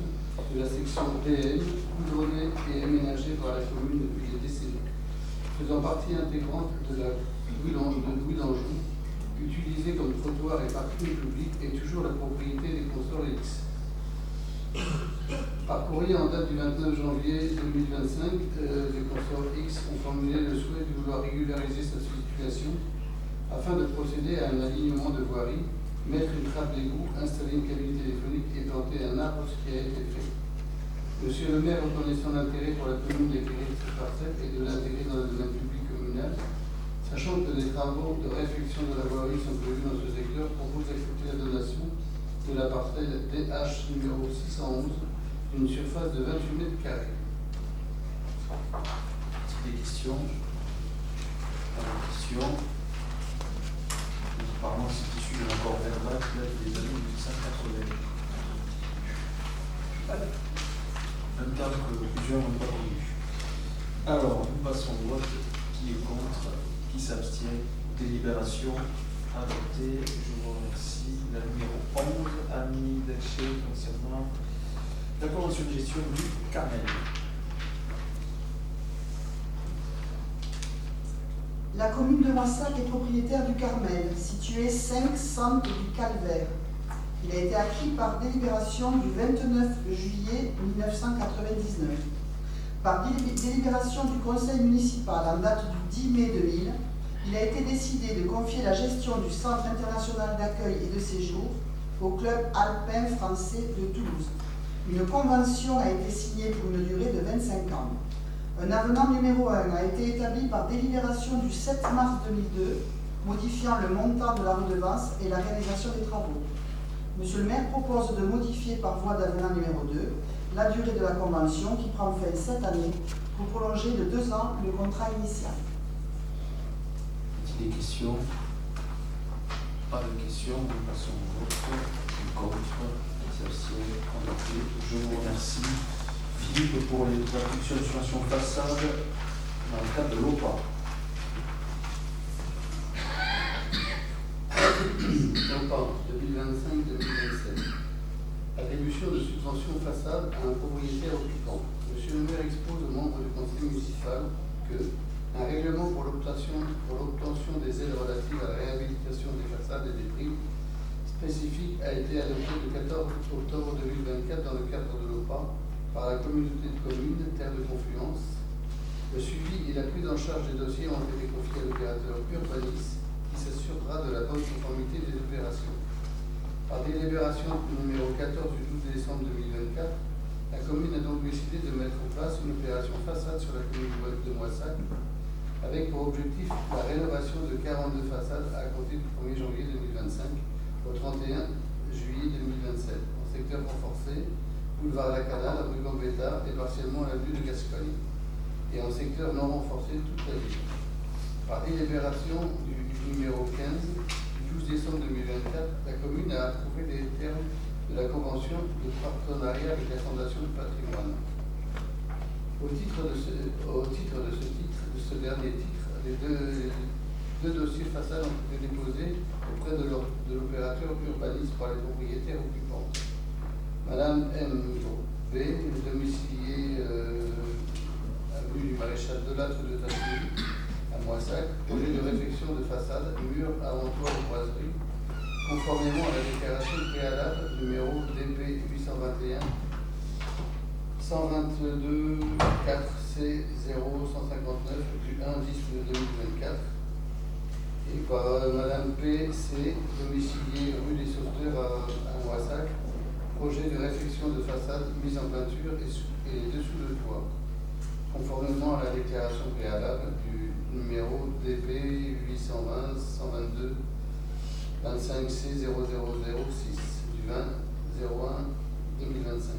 de la section PM, goudronnée et aménagée par la commune depuis des décennies, faisant partie intégrante de la Louis d'Anjou, utilisé comme trottoir et parking public, est toujours la propriété des consorts X. Par courrier en date du 29 janvier 2025, les consorts X ont formulé le souhait de vouloir régulariser sa situation afin de procéder à un alignement de voirie, mettre une trappe d'égout, installer une cabine téléphonique et planter un arbre, ce qui a été fait. Monsieur le maire, reconnaissant l'intérêt pour la commune d'acquérir cette parcelle et de l'intégrer dans le domaine public communal, sachant que des travaux de réfection de la voirie sont prévus dans ce secteur, propose d'accepter la donation de la parcelle DH numéro 611 d'une surface de 28 mètres carrés. Des questions? Pas de questions. Apparemment, c'est issu de l'accord verbal qui date des années 1880. Même terme que plusieurs n'ont pas connu. Alors, nous passons au vote. Qui est contre? Qui s'abstient? Délibération adoptée. Je vous remercie. La numéro 11, Annie Delchet, concernant la convention de gestion du Carmel. La commune de Moissac est propriétaire du Carmel, situé 5 centre du Calvaire. Il a été acquis par délibération du 29 juillet 1999. Par délibération du conseil municipal en date du 10 mai 2000, il a été décidé de confier la gestion du centre international d'accueil et de séjour au club alpin français de Toulouse. Une convention a été signée pour une durée de 25 ans. Un avenant numéro 1 a été établi par délibération du 7 mars 2002, modifiant le montant de la redevance et la réalisation des travaux. Monsieur le maire propose de modifier par voie d'avenant numéro 2 la durée de la convention qui prend fin cette année pour prolonger de 2 ans le contrat initial. Des questions? Pas de questions, nous passons au vote. Contre, qui s'abstient, adopté. Je vous remercie. Philippe, pour les attributions de subvention façade dans le cadre de l'OPA. OPA 2025-2027. Attribution de subvention façade à un propriétaire occupant. Monsieur le maire expose aux membres du conseil municipal que un règlement pour l'obtention des aides relatives à la réhabilitation des façades et des primes spécifiques a été adopté le 14 octobre 2024 dans le cadre de l'OPA par la communauté de communes Terre de Confluence. Le suivi et la prise en charge des dossiers ont été confiés à l'opérateur Urbanis qui s'assurera de la bonne conformité des opérations. Par délibération numéro 14 du 12 décembre 2024, la commune a donc décidé de mettre en place une opération façade sur la commune de Moissac avec pour objectif la rénovation de 42 façades à compter du 1er janvier 2025 au 31 juillet 2027 en secteur renforcé, boulevard La Canale, rue Gambetta et partiellement l'avenue de Gascogne, et en secteur non renforcé toute la ville. Par délibération du numéro 15 du 12 décembre 2024, la commune a approuvé les termes de la convention de partenariat avec la Fondation du patrimoine. Au titre de ce dernier titre, les deux dossiers façades ont été déposés auprès de l'opérateur urbaniste par les propriétaires occupants. Madame M. B, domiciliée avenue du Maréchal Delattre de Tassigny, à Moissac, projet de réfection de façade, mur, avantoir et boiserie, conformément à la déclaration préalable numéro DP 821 122 4C 0159 du 1 10 de 2024 et par Madame PC, domiciliée rue des Sauveteurs à Moissac, projet de réfection de façade mise en peinture et dessous le toit, conformément à la déclaration préalable du numéro DP 820 122 25C 0006 du 20 01 2025.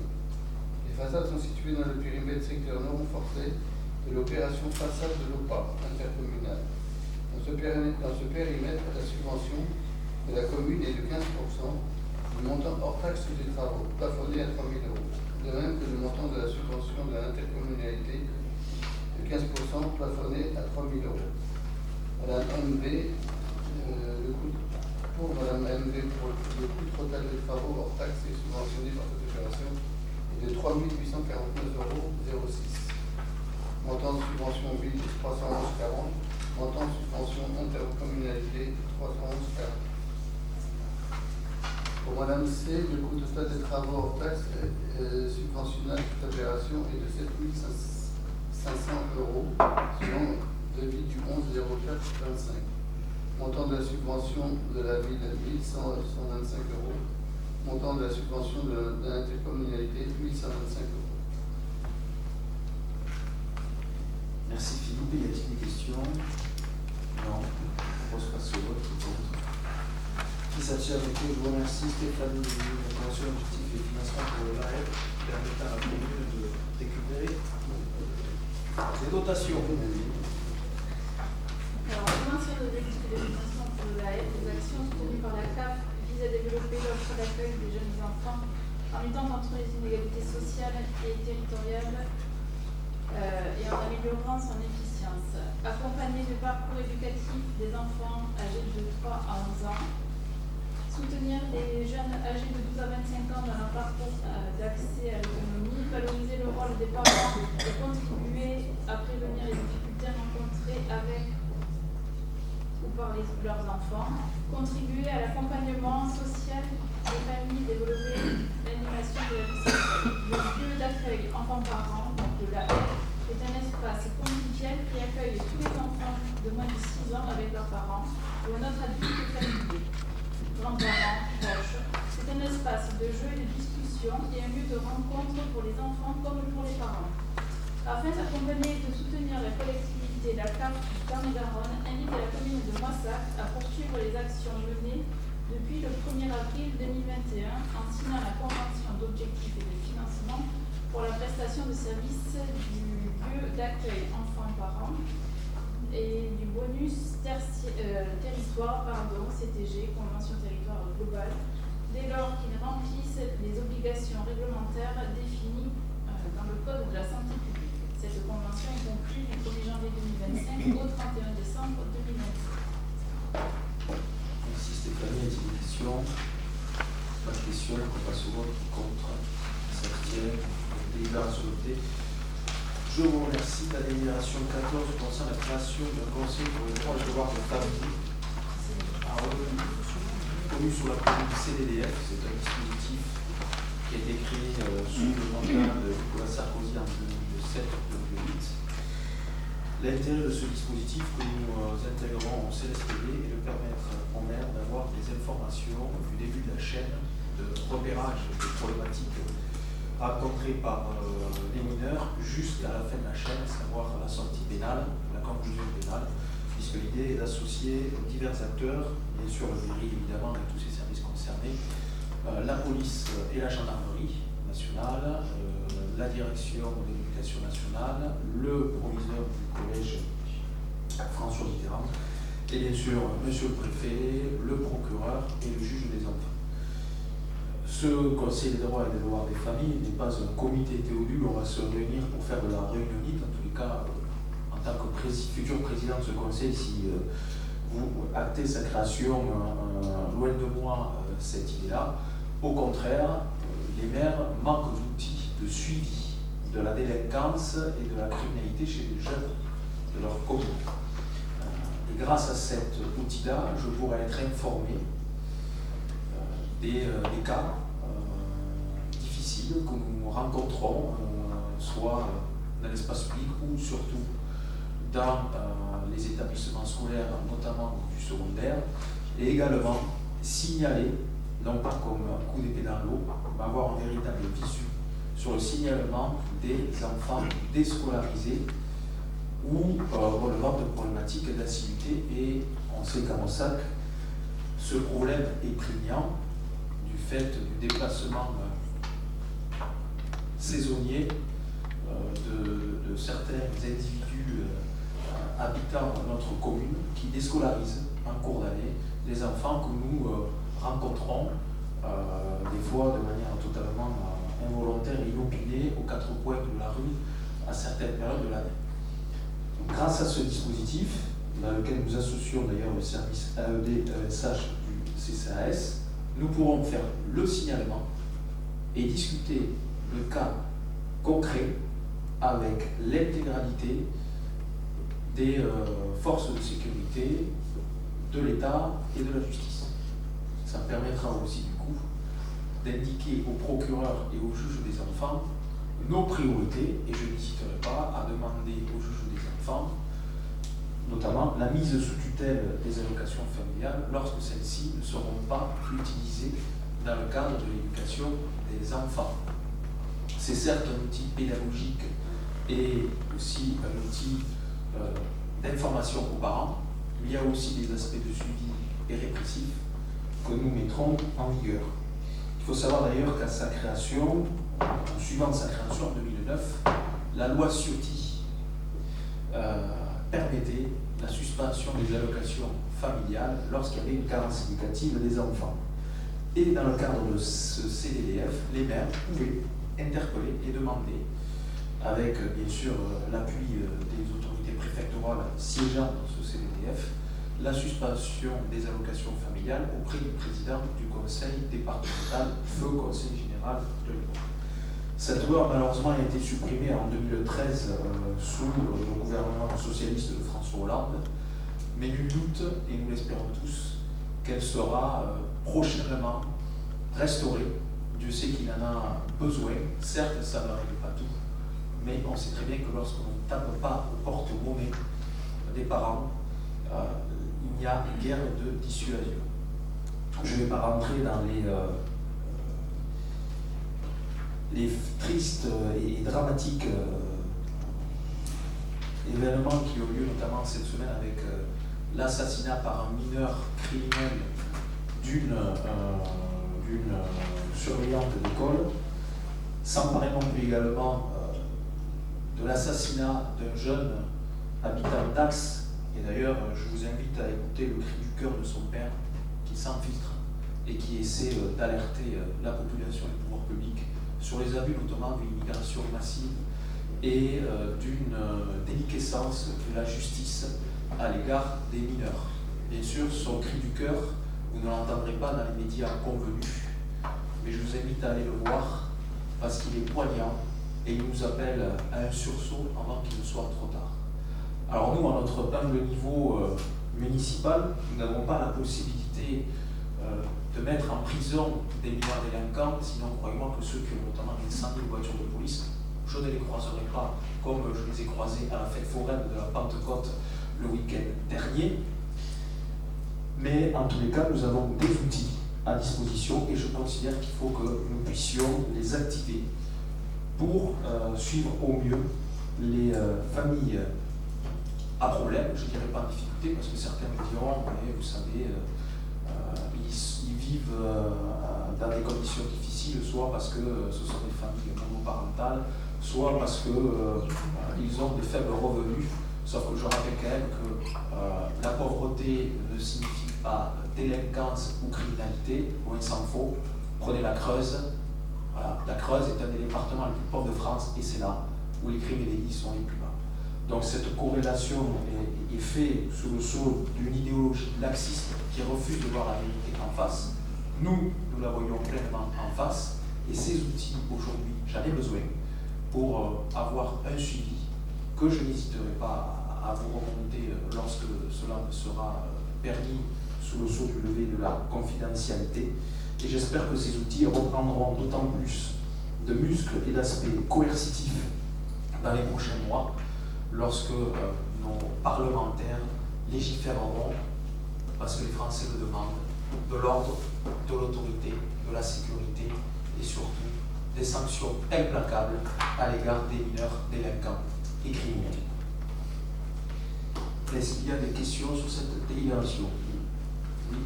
Les façades sont situées dans le périmètre secteur non renforcé de l'opération façade de l'OPA intercommunale. Dans ce périmètre, la subvention de la commune est de 15% du montant hors taxe des travaux, plafonné à 3 000 €. De même que le montant de la subvention de l'intercommunalité de 15% plafonné à 3 000 €. Madame MB, pour Madame MB, pour le coût total des travaux hors taxe et subventionné par cette opération est de 3 849,06 €. Montant de subvention ville 311,40 €. Montant de subvention intercommunalité 311,40 €. Pour Madame C, le coût total des travaux hors taxe subventionné à cette opération est de 7 500 € selon devis du 11/04/25. Montant de la subvention de la ville 1125 €. Montant de la subvention de l'intercommunalité 1125 €. Merci Philippe. Y a-t-il des questions? Non. satisfait avec vous, je vous remercie. Stéphanie, la convention d'objectifs et financement pour l'AEP permettant à la commune de récupérer les dotations. Alors, en maintien de l'objectif de financement pour l'AEP, les actions soutenues par la CAF visent à développer l'offre d'accueil des jeunes enfants en luttant contre les inégalités sociales et territoriales et en améliorant son efficience. Accompagner le parcours éducatif des enfants âgés de 3 à 11 ans. Soutenir les jeunes âgés de 12 à 25 ans dans leur parcours d'accès à l'autonomie. Valoriser le rôle des parents et contribuer à prévenir les difficultés rencontrées avec ou par leurs enfants. Contribuer à l'accompagnement social des familles, développer l'animation de la vie sociale. Le lieu d'accueil enfants-parents, donc de l'AEP, est un espace convivial qui accueille tous les enfants de moins de 6 ans avec leurs parents ou un autre adulte familier, grands-parents, proches. C'est un espace de jeu et de discussion et un lieu de rencontre pour les enfants comme pour les parents. Afin d'accompagner et de soutenir la collectivité, la CAF du Tarn-et-Garonne invite la commune de Moissac à poursuivre les actions menées depuis le 1er avril 2021 en signant la convention d'objectifs et de financement pour la prestation de services du lieu d'accueil enfants-parents et du bonus territoire, CTG, convention territoire globale, dès lors qu'ils remplissent les obligations réglementaires définies dans le Code de la santé publique. Cette convention est conclue du 1er janvier 2025 au 31 décembre 2026. Merci Stéphanie. Est-ce des questions? Pas de questions, on passe au vote. Contre, s'abstient, délibération adoptée. Je vous remercie. La délibération 14 concerne la création d'un conseil pour les droits et devoirs de famille connu sous la commune du CDDF. C'est un dispositif qui a été créé sous le mandat de Nicolas Sarkozy en 2007-2008. L'intérêt de ce dispositif que nous intégrons au CLSPD est de permettre aux maires d'avoir des informations du début de la chaîne de repérage des problématiques rencontrées par les mineurs jusqu'à la fin de la chaîne, à savoir la sortie pénale, la conclusion pénale, puisque l'idée est d'associer divers acteurs, bien sûr le mairie évidemment avec tous ses services concernés, la police et la gendarmerie nationale, la direction de l'éducation nationale, le proviseur du collège François Mitterrand, et bien sûr monsieur le préfet, le procureur et le juge des enfants. Ce conseil des droits et des devoirs des familles n'est pas un comité théodule, on va se réunir pour faire de la réunionnite, en tous les cas en tant que futur président de ce conseil, si vous actez sa création, loin de moi cette idée-là. Au contraire, les maires manquent d'outils de suivi de la délinquance et de la criminalité chez les jeunes de leur commune. Et grâce à cet outil-là, je pourrais être informé des cas difficiles que nous rencontrons, soit dans l'espace public ou surtout dans les établissements scolaires, notamment du secondaire, et également signaler, non pas comme un coup d'épée dans l'eau, mais avoir un véritable visu sur le signalement des enfants déscolarisés ou relevant de problématiques d'assiduité. Et on sait qu'à Moissac, ce problème est prégnant du fait du déplacement saisonnier de certains individus habitant notre commune qui déscolarisent en cours d'année les enfants que nous rencontrons des fois de manière totalement involontaire et inopinée aux quatre coins de la rue à certaines périodes de l'année. Grâce à ce dispositif, dans lequel nous associons d'ailleurs le service AED-ESH du CCAS, nous pourrons faire le signalement et discuter le cas concret avec l'intégralité des forces de sécurité, de l'État et de la justice. Ça permettra aussi du coup d'indiquer aux procureurs et aux juges des enfants nos priorités, et je n'hésiterai pas à demander aux juges des enfants notamment la mise sous tutelle des allocations familiales lorsque celles-ci ne seront pas utilisées dans le cadre de l'éducation des enfants. C'est certes un outil pédagogique et aussi un outil d'information aux parents, mais il y a aussi des aspects de suivi et répressif que nous mettrons en vigueur. Il faut savoir d'ailleurs qu'à sa création, en suivant sa création en 2009, la loi Ciotti permettait la suspension des allocations familiales lorsqu'il y avait une carence éducative des enfants. Et dans le cadre de ce CDDF, les maires pouvaient interpeller et demander, avec bien sûr l'appui des autorités préfectorales siégeant dans ce CDDF, la suspension des allocations familiales auprès du président du conseil départemental, feu conseil général de l'époque. Cette loi malheureusement a été supprimée en 2013 sous le gouvernement socialiste de François Hollande, mais nul doute, et nous l'espérons tous, qu'elle sera prochainement restaurée. Dieu sait qu'il en a besoin. Certes, ça ne règle pas tout, mais on sait très bien que lorsqu'on ne tape pas aux porte-monnaies des parents, il n'y a guère de dissuasion. Je ne vais pas rentrer dans les tristes et dramatiques événements qui ont lieu notamment cette semaine avec l'assassinat par un mineur criminel d'une surveillante d'école, sans parler non plus également de l'assassinat d'un jeune habitant d'Axe. Et d'ailleurs, je vous invite à écouter le cri du cœur de son père qui s'infiltre et qui essaie d'alerter la population et le pouvoir public sur les abus notamment de l'immigration massive et d'une déliquescence de la justice à l'égard des mineurs. Bien sûr, son cri du cœur, vous ne l'entendrez pas dans les médias convenus, mais je vous invite à aller le voir parce qu'il est poignant et il nous appelle à un sursaut avant qu'il ne soit trop tard. Alors nous, à notre humble niveau municipal, nous n'avons pas la possibilité de mettre en prison des mineurs délinquants, sinon croyez-moi que ceux qui ont notamment incendié une voiture de police, je ne les croiserai pas comme je les ai croisés à la fête foraine de la Pentecôte le week-end dernier. Mais en tous les cas, nous avons des outils à disposition et je considère qu'il faut que nous puissions les activer pour suivre au mieux les familles à problème, je ne dirais pas en difficulté, parce que certains me diront, mais vous savez, ils vivent dans des conditions difficiles, soit parce que ce sont des familles monoparentales, soit parce qu'ils ont des faibles revenus. Sauf que je rappelle quand même que la pauvreté ne signifie pas délinquance ou criminalité, loin s'en faut. Prenez la Creuse. Voilà. La Creuse est un des départements les plus pauvres de France et c'est là où les crimes et les délits sont les plus bas. Donc cette corrélation est faite sous le sceau d'une idéologie laxiste qui refuse de voir la vérité en face. Nous la voyons pleinement en face et ces outils aujourd'hui, j'en ai besoin pour avoir un suivi que je n'hésiterai pas à vous remonter lorsque cela me sera permis sous le sceau du lever de la confidentialité. Et j'espère que ces outils reprendront d'autant plus de muscles et d'aspects coercitifs dans les prochains mois, lorsque nos parlementaires légiféreront, parce que les Français le demandent, de l'ordre, de l'autorité, de la sécurité et surtout des sanctions implacables à l'égard des mineurs délinquants et criminels. Est-ce qu'il y a des questions sur cette délibération? Oui.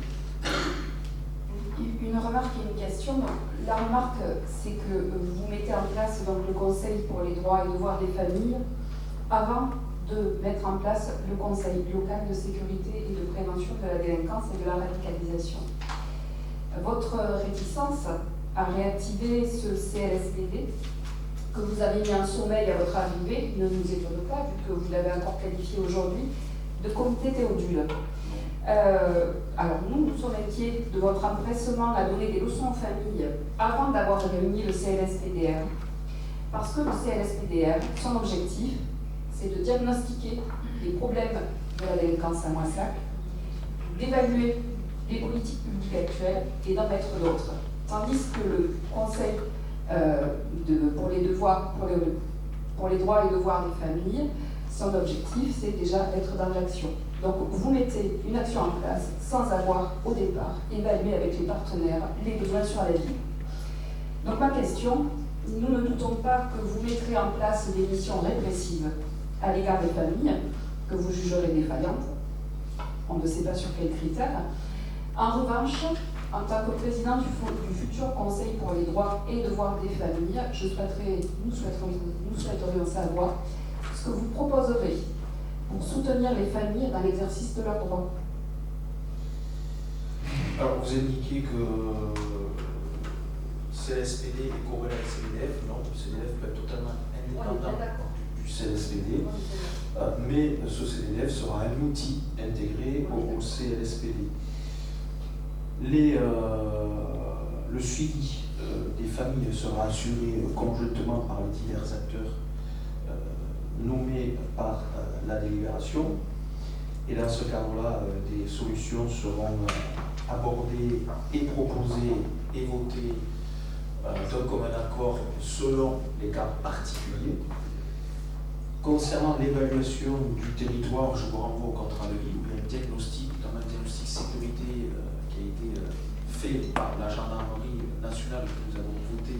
Une remarque et une question. Donc, la remarque, c'est que vous mettez en place donc, le Conseil pour les droits et devoirs des familles avant de mettre en place le Conseil local de sécurité et de prévention de la délinquance et de la radicalisation. Votre réticence à réactiver ce CLSPD que vous avez mis en sommeil à votre arrivée ne nous étonne pas, vu que vous l'avez encore qualifié aujourd'hui de comité Théodule. Alors nous sommes inquiets de votre empressement à donner des leçons aux familles avant d'avoir réuni le CLSPDR, parce que le CLSPDR, son objectif, c'est de diagnostiquer les problèmes de la délinquance à Moissac, d'évaluer les politiques publiques actuelles et d'en mettre d'autres. Tandis que le Conseil pour les droits et devoirs des familles, son objectif, c'est déjà d'être dans l'action. Donc vous mettez une action en place sans avoir au départ évalué avec les partenaires les besoins sur la ville. Donc ma question, nous ne doutons pas que vous mettrez en place des missions répressives à l'égard des familles que vous jugerez défaillantes. On ne sait pas sur quels critères. En revanche, En tant que président du futur Conseil pour les droits et devoirs des familles, nous souhaiterions savoir ce que vous proposerez pour soutenir les familles dans l'exercice de leurs droits. Alors, vous indiquez que CLSPD est corrélé à CDF. Non, le CDF peut être totalement indépendant du CLSPD, mais ce CDF sera un outil intégré au CLSPD. Le suivi des familles sera assuré conjointement par les divers acteurs nommés par la délibération. Et dans ce cadre-là, des solutions seront abordées et proposées et votées d'un commun accord selon les cas particuliers. Concernant l'évaluation du territoire, je vous renvoie au contrat de ville où il y a un diagnostic sécurité qui a été fait par la gendarmerie nationale que nous avons voté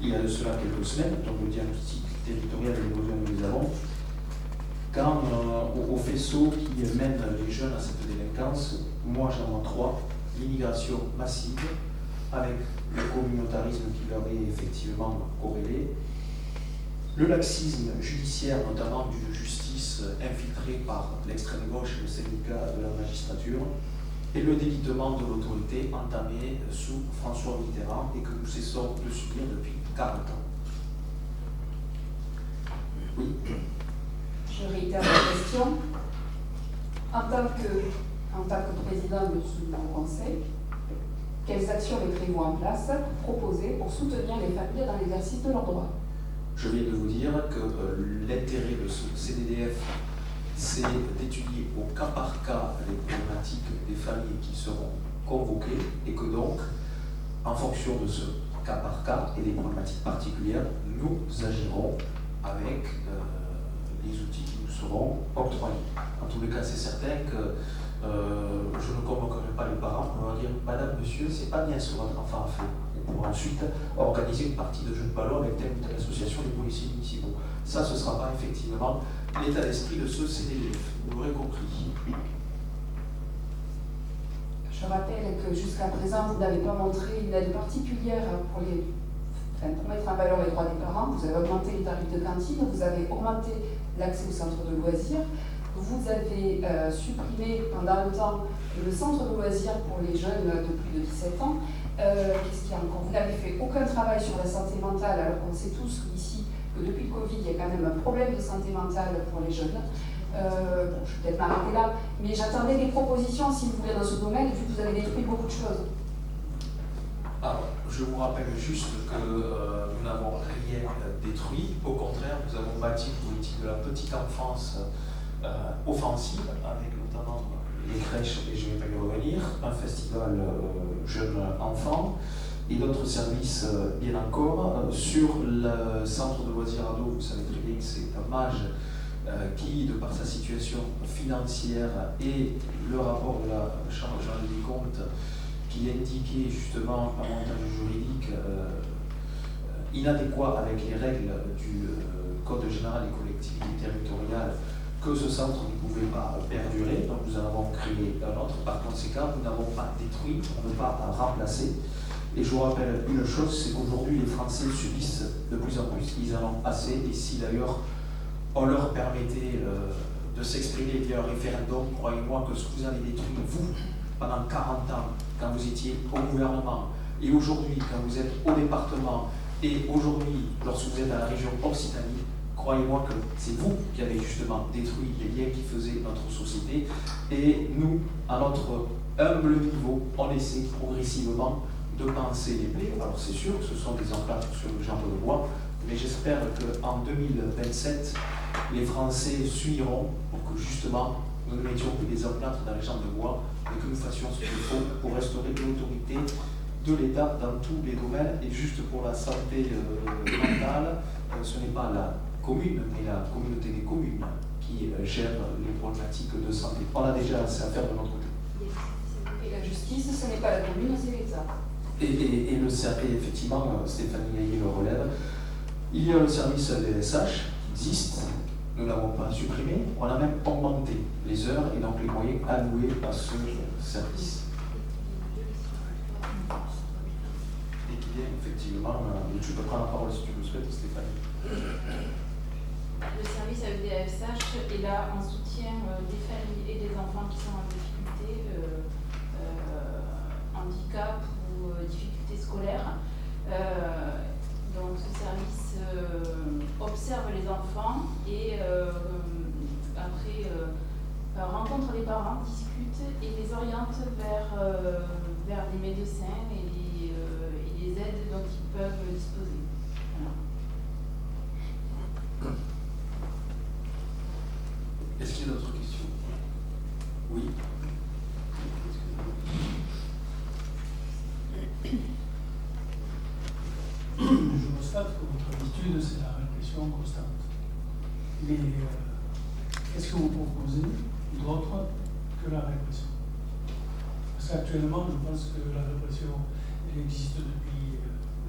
il y a de cela quelques semaines, donc le diagnostic territorial et les besoins que nous avons. Quant au faisceau qui mène les jeunes à cette délinquance, moi j'en vois 3. L'immigration massive, avec le communautarisme qui leur est effectivement corrélé, le laxisme judiciaire, notamment d'une justice infiltrée par l'extrême gauche et le syndicat de la magistrature, et le délitement de l'autorité entamé sous François Mitterrand et que nous cessons de subir depuis 40 ans. Oui. Je réitère la question. En tant que président de ce conseil, quelles actions mettrez-vous en place pour proposer, pour soutenir les familles dans l'exercice de leurs droits? Je viens de vous dire que l'intérêt de ce CDDF, c'est d'étudier au cas par cas les problématiques des familles qui seront convoquées et que donc, en fonction de ce cas par cas et des problématiques particulières, nous agirons avec les outils qui nous seront octroyés. En tous les cas, c'est certain que je ne convoquerai pas les parents pour leur dire « Madame, monsieur, c'est pas bien ce que votre enfant a fait ». Pour ensuite organiser une partie de jeu de ballon avec telle ou telle association des policiers municipaux. Ça, ce ne sera pas effectivement l'état d'esprit de ce CDF. Vous l'aurez compris. Je rappelle que jusqu'à présent, vous n'avez pas montré une aide particulière pour mettre en valeur les droits des parents. Vous avez augmenté les tarifs de cantine, vous avez augmenté l'accès au centre de loisirs, vous avez supprimé pendant un temps le centre de loisirs pour les jeunes de plus de 17 ans. Qu'est-ce qu'il y a encore? Vous n'avez fait aucun travail sur la santé mentale, alors qu'on sait tous ici que depuis le Covid, il y a quand même un problème de santé mentale pour les jeunes. Je vais peut-être m'arrêter là, mais j'attendais des propositions, si vous voulez, dans ce domaine, vu que vous avez détruit beaucoup de choses. Alors, je vous rappelle juste que nous n'avons rien détruit. Au contraire, nous avons bâti une politique de la petite enfance offensive, avec notamment les crèches, et je ne vais pas y revenir, un festival jeunes enfants et d'autres services bien encore. Sur le centre de loisirs ados, vous savez très bien que c'est un mage qui, de par sa situation financière et le rapport de la Chambre générale des comptes, qui indiquait justement un montage juridique inadéquat avec les règles du Code général des collectivités territoriales, que ce centre ne pouvait pas perdurer, donc nous en avons créé un autre. Par conséquent, nous n'avons pas détruit, on ne pas remplacer. Et je vous rappelle une chose, c'est qu'aujourd'hui les Français subissent de plus en plus, ils en ont assez, et si d'ailleurs on leur permettait de s'exprimer via un référendum, croyez-moi que ce que vous avez détruit, vous, pendant 40 ans, quand vous étiez au gouvernement, et aujourd'hui, quand vous êtes au département, et aujourd'hui, lorsque vous êtes à la région Occitanie, croyez-moi que c'est vous qui avez justement détruit les liens qui faisaient notre société, et nous, à notre humble niveau, on essaie progressivement de penser les plaies. Alors c'est sûr que ce sont des emplâtres sur le genre de bois, mais j'espère qu'en 2027, les Français suivront pour que justement nous ne mettions plus des emplâtres dans les jambes de bois, mais que nous fassions ce qu'il faut pour restaurer l'autorité de l'État dans tous les domaines. Et juste pour la santé mentale, ce n'est pas la commune, mais la communauté des communes qui gère les problématiques de santé. On a déjà assez à faire de notre côté. Et la justice, ce n'est pas la commune, c'est l'État. Et effectivement, Stéphanie Ailly le relève, il y a le service DSH qui existe, nous ne l'avons pas supprimé, on a même augmenté les heures et donc les moyens alloués à ce service. Et qu'il y ait effectivement, tu peux prendre la parole si tu le souhaites, Stéphanie. Le service AEDFSH est là en soutien des familles et des enfants qui sont en difficulté, handicap ou difficultés scolaires. Donc ce service observe les enfants et après rencontre les parents, discute et les oriente vers les médecins et les aides dont ils peuvent disposer. Voilà. Est-ce qu'il y a d'autres questions? Oui. Je constate que votre habitude, c'est la répression constante. Mais qu'est-ce que vous proposez d'autre que la répression? Parce qu'actuellement, je pense que la répression, elle existe depuis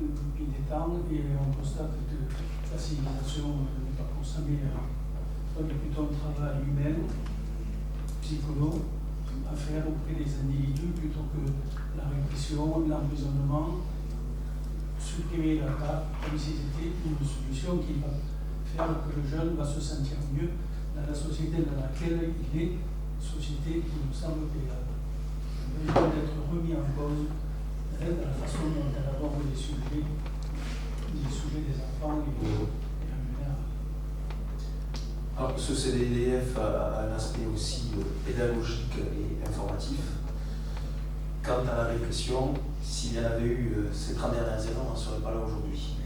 des temps et on constate que la civilisation n'est pas consommée. Donc, il y a plutôt un travail humain, psychologique, à faire auprès des individus plutôt que la répression, l'emprisonnement, supprimer la carte comme si c'était une solution qui va faire que le jeune va se sentir mieux dans la société dans laquelle il est, société qui me semble besoin d'être remis en cause dans la façon dont elle aborde les sujets des enfants et en général. Alors, ce CDDF a un aspect aussi pédagogique et informatif. Quant à la répression, s'il y en avait eu ces 30 dernières années, on n'en serait pas là aujourd'hui.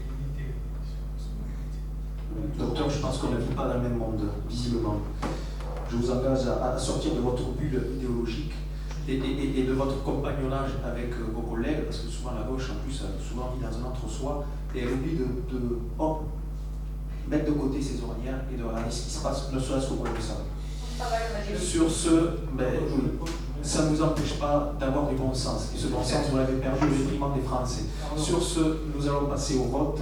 Docteur, je pense qu'on ne vit pas dans le même monde, visiblement. Je vous engage à sortir de votre bulle idéologique et de votre compagnonnage avec vos collègues, parce que souvent la gauche, en plus, souvent vit dans un entre-soi, et elle oublie de mettre de côté ses ornières et de regarder ce qui se passe, ne serait-ce qu'au point de ça. Sur ce, ça ne nous empêche pas d'avoir du bon sens. Et ce bon sens, vous l'avez perdu au détriment des Français. Sur ce, nous allons passer au vote.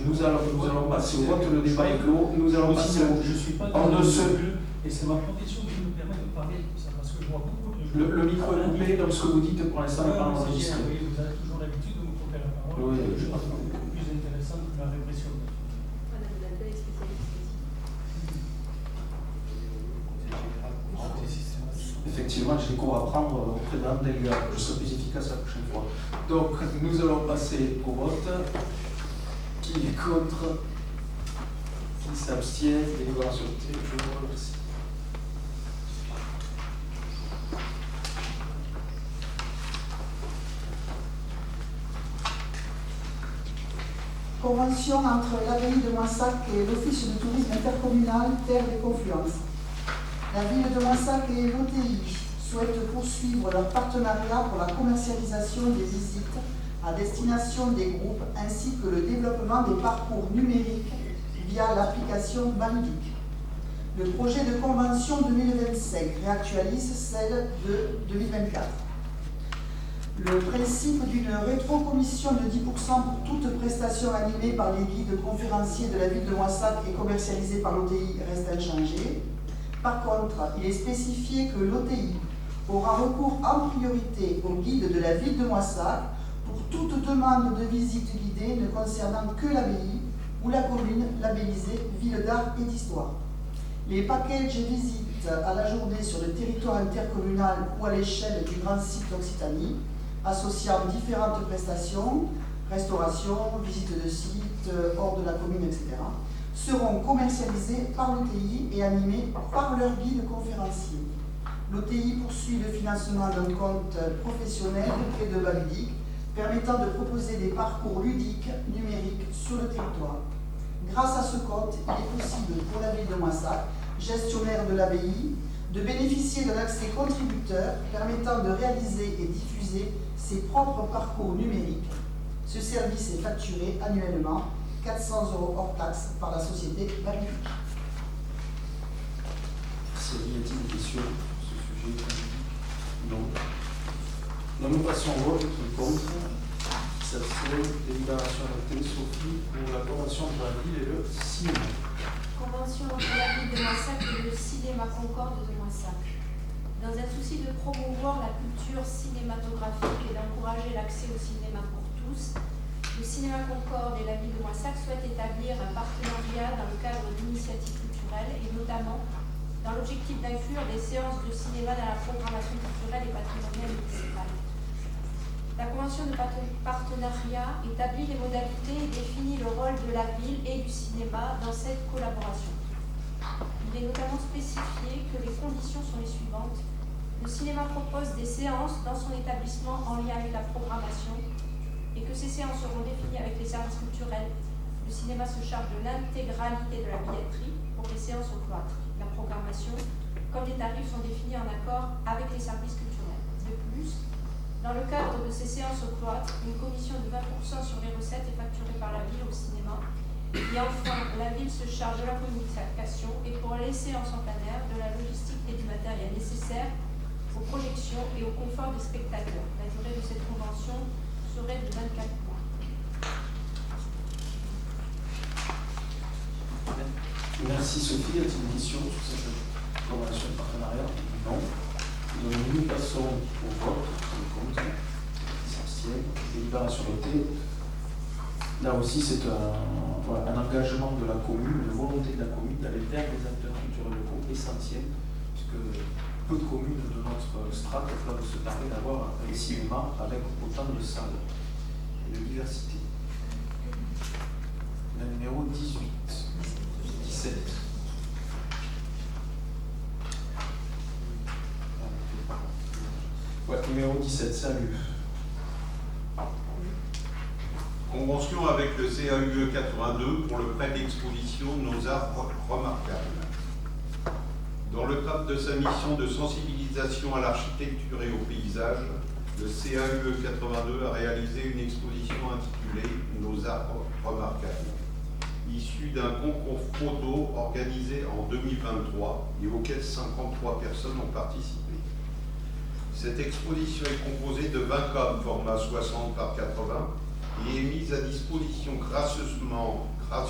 Nous allons passer au vote. Le débat est clos. Nous allons passer au vote. Je ne suis pas On ne se... Et c'est ma profession qui me permet de parler comme ça, parce que je vois beaucoup de gens. Le micro est coupé, donc ce que vous dites pour l'instant n'est pas enregistré. Oui, vous avez toujours l'habitude de me couper la parole. Oui. Je pense que c'est beaucoup plus intéressant que la répression. Madame Dalbel est spécialiste ici. Effectivement, j'ai des cours à prendre auprès de Mme Delga. Je serai plus efficace la prochaine fois. Donc, nous allons passer au vote. Qui est contre? Qui s'abstient? Délibération de thé. Je vous remercie. Convention entre l'abbaye de Moissac et l'Office de tourisme intercommunal Terre des Confluences. La ville de Moissac et l'OTI souhaitent poursuivre leur partenariat pour la commercialisation des visites à destination des groupes ainsi que le développement des parcours numériques via l'application Validic. Le projet de convention 2025 réactualise celle de 2024. Le principe d'une rétrocommission de 10% pour toute prestation animée par les guides conférenciers de la ville de Moissac et commercialisée par l'OTI reste inchangé. Par contre, il est spécifié que l'OTI aura recours en priorité aux guides de la ville de Moissac pour toute demande de visite guidée ne concernant que l'abbaye ou la commune labellisée Ville d'Art et d'Histoire. Les packages visites à la journée sur le territoire intercommunal ou à l'échelle du grand site d'Occitanie, associant différentes prestations, restauration, visite de site, hors de la commune, etc., seront commercialisés par l'OTI et animés par leur guide conférencier. L'OTI poursuit le financement d'un compte professionnel auprès de Validic, permettant de proposer des parcours ludiques numériques sur le territoire. Grâce à ce compte, il est possible pour la ville de Moissac, gestionnaire de l'abbaye, de bénéficier d'un accès contributeur permettant de réaliser et diffuser ses propres parcours numériques. Ce service est facturé annuellement 400 € hors taxe par la société Validic. Merci. Y a-t-il des questions sur ce sujet? Non. Donc nous passons au vote. Qui est contre? Qui s'abstient? Délibération adoptée. Sophie, pour la convention entre la ville et le cinéma. Convention entre la ville de Moissac et le cinéma Concorde de Moissac. Dans un souci souci de promouvoir la culture cinématographique et d'encourager l'accès au cinéma pour tous, le Cinéma Concorde et la ville de Moissac souhaitent établir un partenariat dans le cadre d'initiatives culturelles et notamment dans l'objectif d'inclure des séances de cinéma dans la programmation culturelle et patrimoniale municipale. La convention de partenariat établit les modalités et définit le rôle de la ville et du cinéma dans cette collaboration. Il est notamment spécifié que les conditions sont les suivantes. Le cinéma propose des séances dans son établissement en lien avec la programmation et que ces séances seront définies avec les services culturels. Le cinéma se charge de l'intégralité de la billetterie pour les séances au cloître. La programmation, comme les tarifs, sont définis en accord avec les services culturels. De plus, dans le cadre de ces séances au cloître, une commission de 20% sur les recettes est facturée par la ville au cinéma. Et enfin, la ville se charge de la communication et pour les séances en plein air, de la logistique et du matériel nécessaire aux projections et au confort des spectateurs. La durée de cette convention serait de 24 mois. Merci Sophie. As-t-il une question sur cette convention de partenariat? Non. Donc nous passons au vote. Qui s'abstiennent. Délibération votée. Là aussi, c'est un engagement de la commune, une volonté de la commune d'aller vers les acteurs culturels locaux essentiels, puisque peu de communes de notre strate peuvent se permettre d'avoir un cinéma avec autant de salles et de diversité. Le numéro 17. Ouais, numéro 17, salut. Convention avec le CAUE 82 pour le prêt d'exposition Nos Arts Remarquables. Dans le cadre de sa mission de sensibilisation à l'architecture et au paysage, le CAUE 82 a réalisé une exposition intitulée Nos Arts Remarquables, issue d'un concours photo organisé en 2023 et auquel 53 personnes ont participé. Cette exposition est composée de 20 cadres format 60 par 80 et est mise à disposition gracieusement par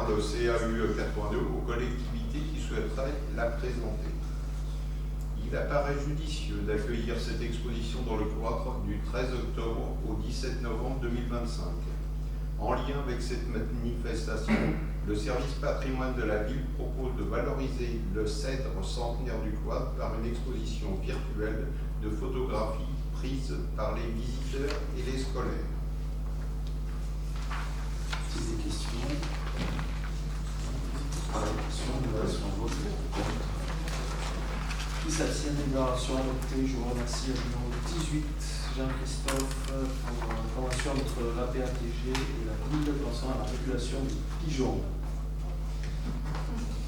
le CAUE 82 aux collectivités qui souhaiteraient la présenter. Il apparaît judicieux d'accueillir cette exposition dans le cloître du 13 octobre au 17 novembre 2025. En lien avec cette manifestation, le service patrimoine de la ville propose de valoriser le cèdre centenaire du cloître par une exposition virtuelle de photographies prises par les visiteurs et les scolaires. Des questions? Qui s'abstient? Délibération adoptée. Je vous remercie. Le numéro 18, Jean-Christophe, pour la convention entre l'APATG et la ville concernant la régulation des pigeons.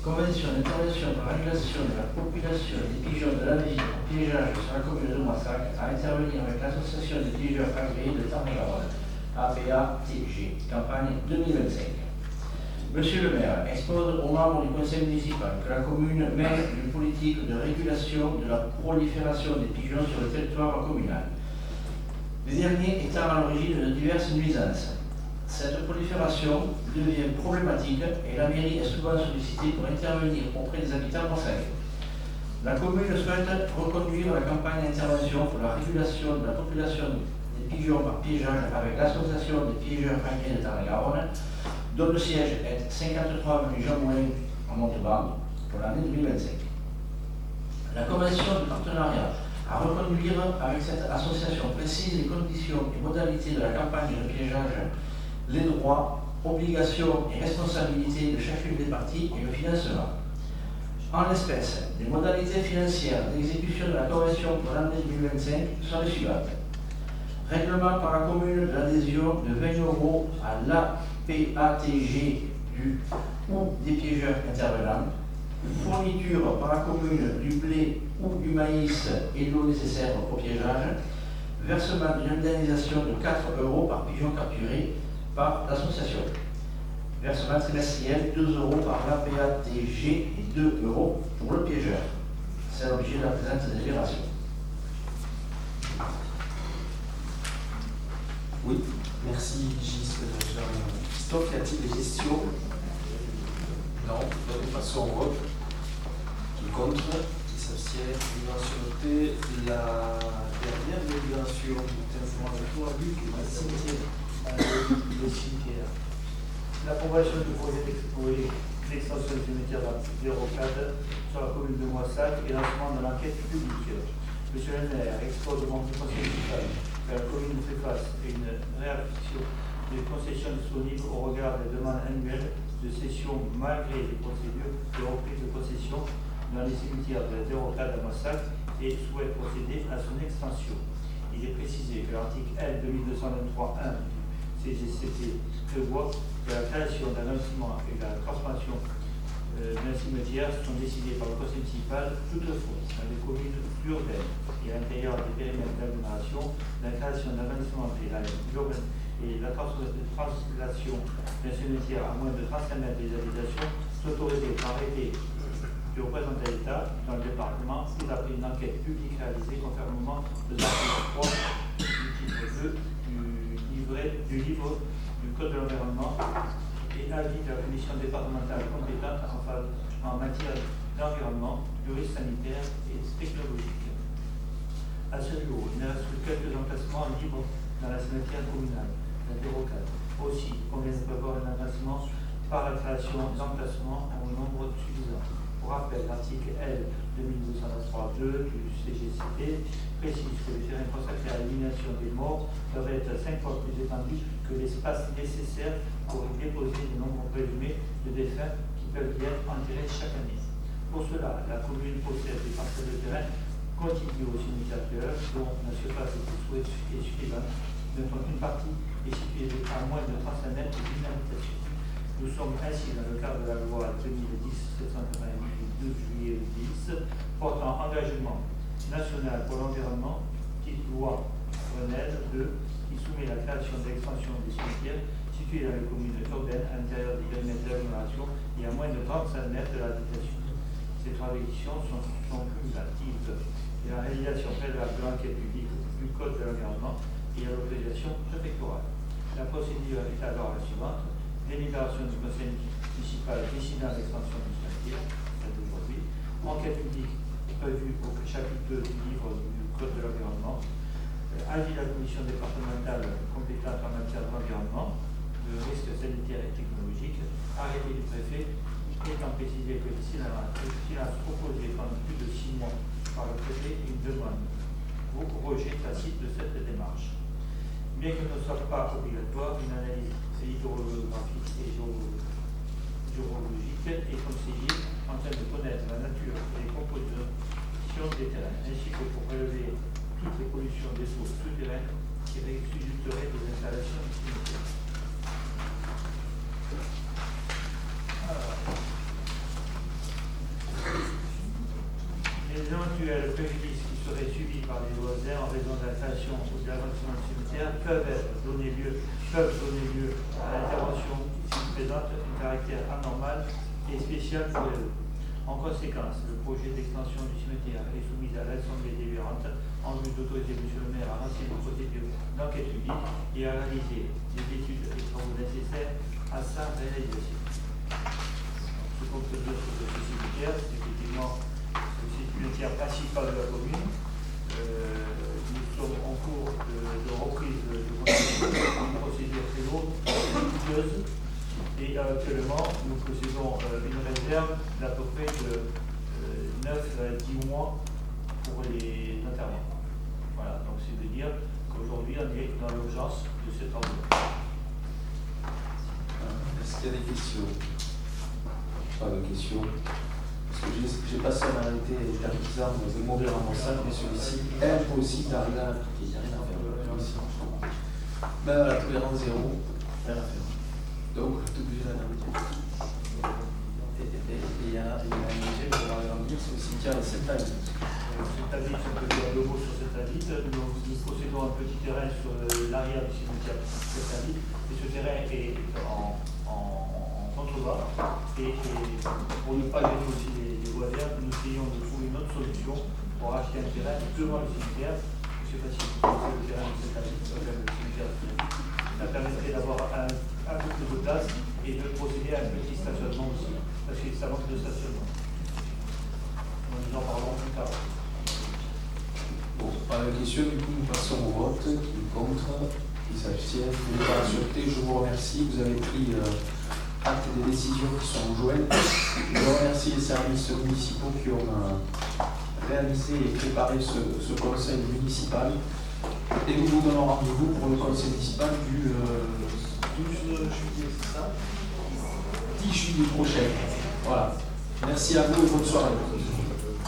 Convention d'intervention par régulation de la population des pigeons de la ville en piégeage sur la commune de Moissac à intervenir avec l'association des pigeons agréés de Tarn-et-Garonne, APATG, campagne 2025. Monsieur le maire expose aux membres du conseil municipal que la commune mène une politique de régulation de la prolifération des pigeons sur le territoire communal. Les derniers étant à l'origine de diverses nuisances. Cette prolifération devient problématique et la mairie est souvent sollicitée pour intervenir auprès des habitants moissacais. La commune souhaite reconduire la campagne d'intervention pour la régulation de la population des pigeons par piégeage avec l'association des piégeurs agréés de Tarn-et-Garonne, dont le siège est 53 rue Jean Moulin en Montauban pour l'année 2025. La convention de partenariat à reconduire avec cette association précise les conditions et modalités de la campagne de piégeage, les droits, obligations et responsabilités de chacune des parties et le financement. En l'espèce, les modalités financières d'exécution de la convention pour l'année 2025 sont les suivantes. Règlement par la commune de l'adhésion de 20 € à l'APATG ou des piégeurs intervenants, fourniture par la commune du blé ou du maïs et de l'eau nécessaire au piégeage, versement d'une indemnisation de 4 € par pigeon capturé par l'association, versement trimestriel 2 € par l'APATG et 2 € pour le piégeur. C'est l'objet de la présente délibération. Oui, merci Jean-Christophe. Y a-t-il des questions? Non, nous passons au vote. Qui est contre? Qui s'abstient? ancienne mentionné la dernière délibération du 15 juin avec toi, Luc, et le cimetière. Le cimetière. L'approbation du projet d'extension du cimetière 04 sur la commune de Moissac et lancement de l'enquête publique. Monsieur le maire expose au membre du conseil municipal que la commune fait face à une réaction des concessions disponibles au regard des demandes annuelles de cession malgré les procédures de reprise de concession dans les cimetières de 04 à Moissac et souhaite procéder à son extension. Il est précisé que l'article L 2223-1 du CGCT prévoit que la création d'un bâtiment et la transformation d'un cimetière sont décidées par le conseil municipal. Toutefois, dans les communes urbaines et à l'intérieur des périmètres d'agglomération, la création d'un bâtiment et la translation d'un cimetière à moins de 35 mètres des habitations sont autorisées par arrêté du représentant de l'État dans le département ou d'après une enquête publique réalisée conformément aux articles 3 du titre 2 du livre du Code de l'environnement et avis de la commission départementale compétente en matière d'environnement, du risque sanitaire et technologique. À ce jour, il ne reste que quelques emplacements libres dans la cimetière communale, la 04. Aussi, il convient de prévoir un avancement par la création d'emplacements en nombre suffisant. Pour rappel, l'article L 2223-2 du CGCT précise que les terrains consacrés à l'élimination des morts doivent être 5 fois plus étendus que l'espace nécessaire pour y déposer les nombres présumés de défunts qui peuvent y être enterrés chaque année. Pour cela, la commune possède des parcelles de terrain contiguës au cimetière dont la surface est suffisante, dont une partie est située à moins de 35 mètres d'une habitation. Nous sommes ainsi dans le cadre de la loi 2010-788 du 12 juillet 10 portant engagement national pour l'environnement, petite loi Grenelle 2, qui soumet la création de l'extension des cimetières situés dans les communes urbaines à l'intérieur des périmètres d'agglomération et à moins de 35 mètres de l'habitation. Ces trois éditions sont cumulatives et la réalisation préalable de l'enquête publique du Code de l'environnement et à l'autorisation préfectorale. La procédure est alors la suivante. Délibération du conseil municipal décidant l'extension du cimetière, celle d'aujourd'hui. Enquête publique prévue au chapitre 2 du livre du Code de l'environnement. Avis de la commission départementale compétente en matière d'environnement, de risques sanitaires et technologiques. Arrêté du préfet étant précisé que le silence proposé pendant plus de 6 mois par le préfet une demande au rejet tacite de cette démarche. Bien que ne soit pas obligatoire, une analyse hydrographique et géologique est conseillée en train de connaître la nature et les compositions des terrains, ainsi que pour relever toutes les pollutions des eaux souterraines qui résulteraient des installations cimetières. Les éventuels préjudices qui seraient subis par les voisins en raison de la création ou de l'avancement du cimetière peuvent donner lieu à l'intervention qui présente un caractère anormal et spécial pour eux. En conséquence, le projet d'extension du cimetière est soumis à l'Assemblée délibérante en vue d'autoriser M. le maire à lancer une procédure d'enquête publique et à réaliser des études et travaux nécessaires à sa réalisation. Ce qu'on peut dire sur ce cimetière, c'est effectivement le cimetière principal de la commune. Nous sommes en cours de reprise de une procédure très lourde, coûteuse, et actuellement nous possédons une réserve d'à peu près de 9 à 10 mois pour les intervenants. Voilà, donc c'est de dire qu'aujourd'hui on est dans l'urgence de ces travaux. Est-ce qu'il y a des questions? Pas de questions. Parce que j'ai passé en arrêté d'artisan de mourir en Moissac, mais celui-ci est impossible d'arriver à l'appliquer. Il n'y a rien à faire. Même à la tolérance zéro, rien à faire. Donc, tu es obligé d'agrandir. Et il y a un budget pour agrandir, c'est le cimetière de Saint-David. Saint-David, on peut dire deux mots sur Saint-David. Nous possédons un petit terrain sur l'arrière du cimetière de Saint-David. Et ce terrain est en contrebas. Et pour ne pas gêner aussi les voisins, nous essayons de trouver une autre solution pour acheter un terrain devant le cimetière. Je ne sais pas si vous connaissez le terrain de Saint-David, le cimetière de Saint-David. Ça permettrait d'avoir un peu plus de place et de procéder à un petit stationnement aussi, parce que ça manque de stationnement. nous en parlerons plus tard. Bon, pas de questions, du coup nous passons au vote. Qui est contre, qui s'abstiennent, délibération adoptée. Je vous remercie, vous avez pris acte des décisions qui sont jointes. Je remercie les services municipaux qui ont réalisé et préparé ce conseil municipal. Et nous vous donnons rendez-vous pour le conseil municipal du 12 juillet, c'est ça 10 juillet prochain. Voilà. Merci à vous et bonne soirée.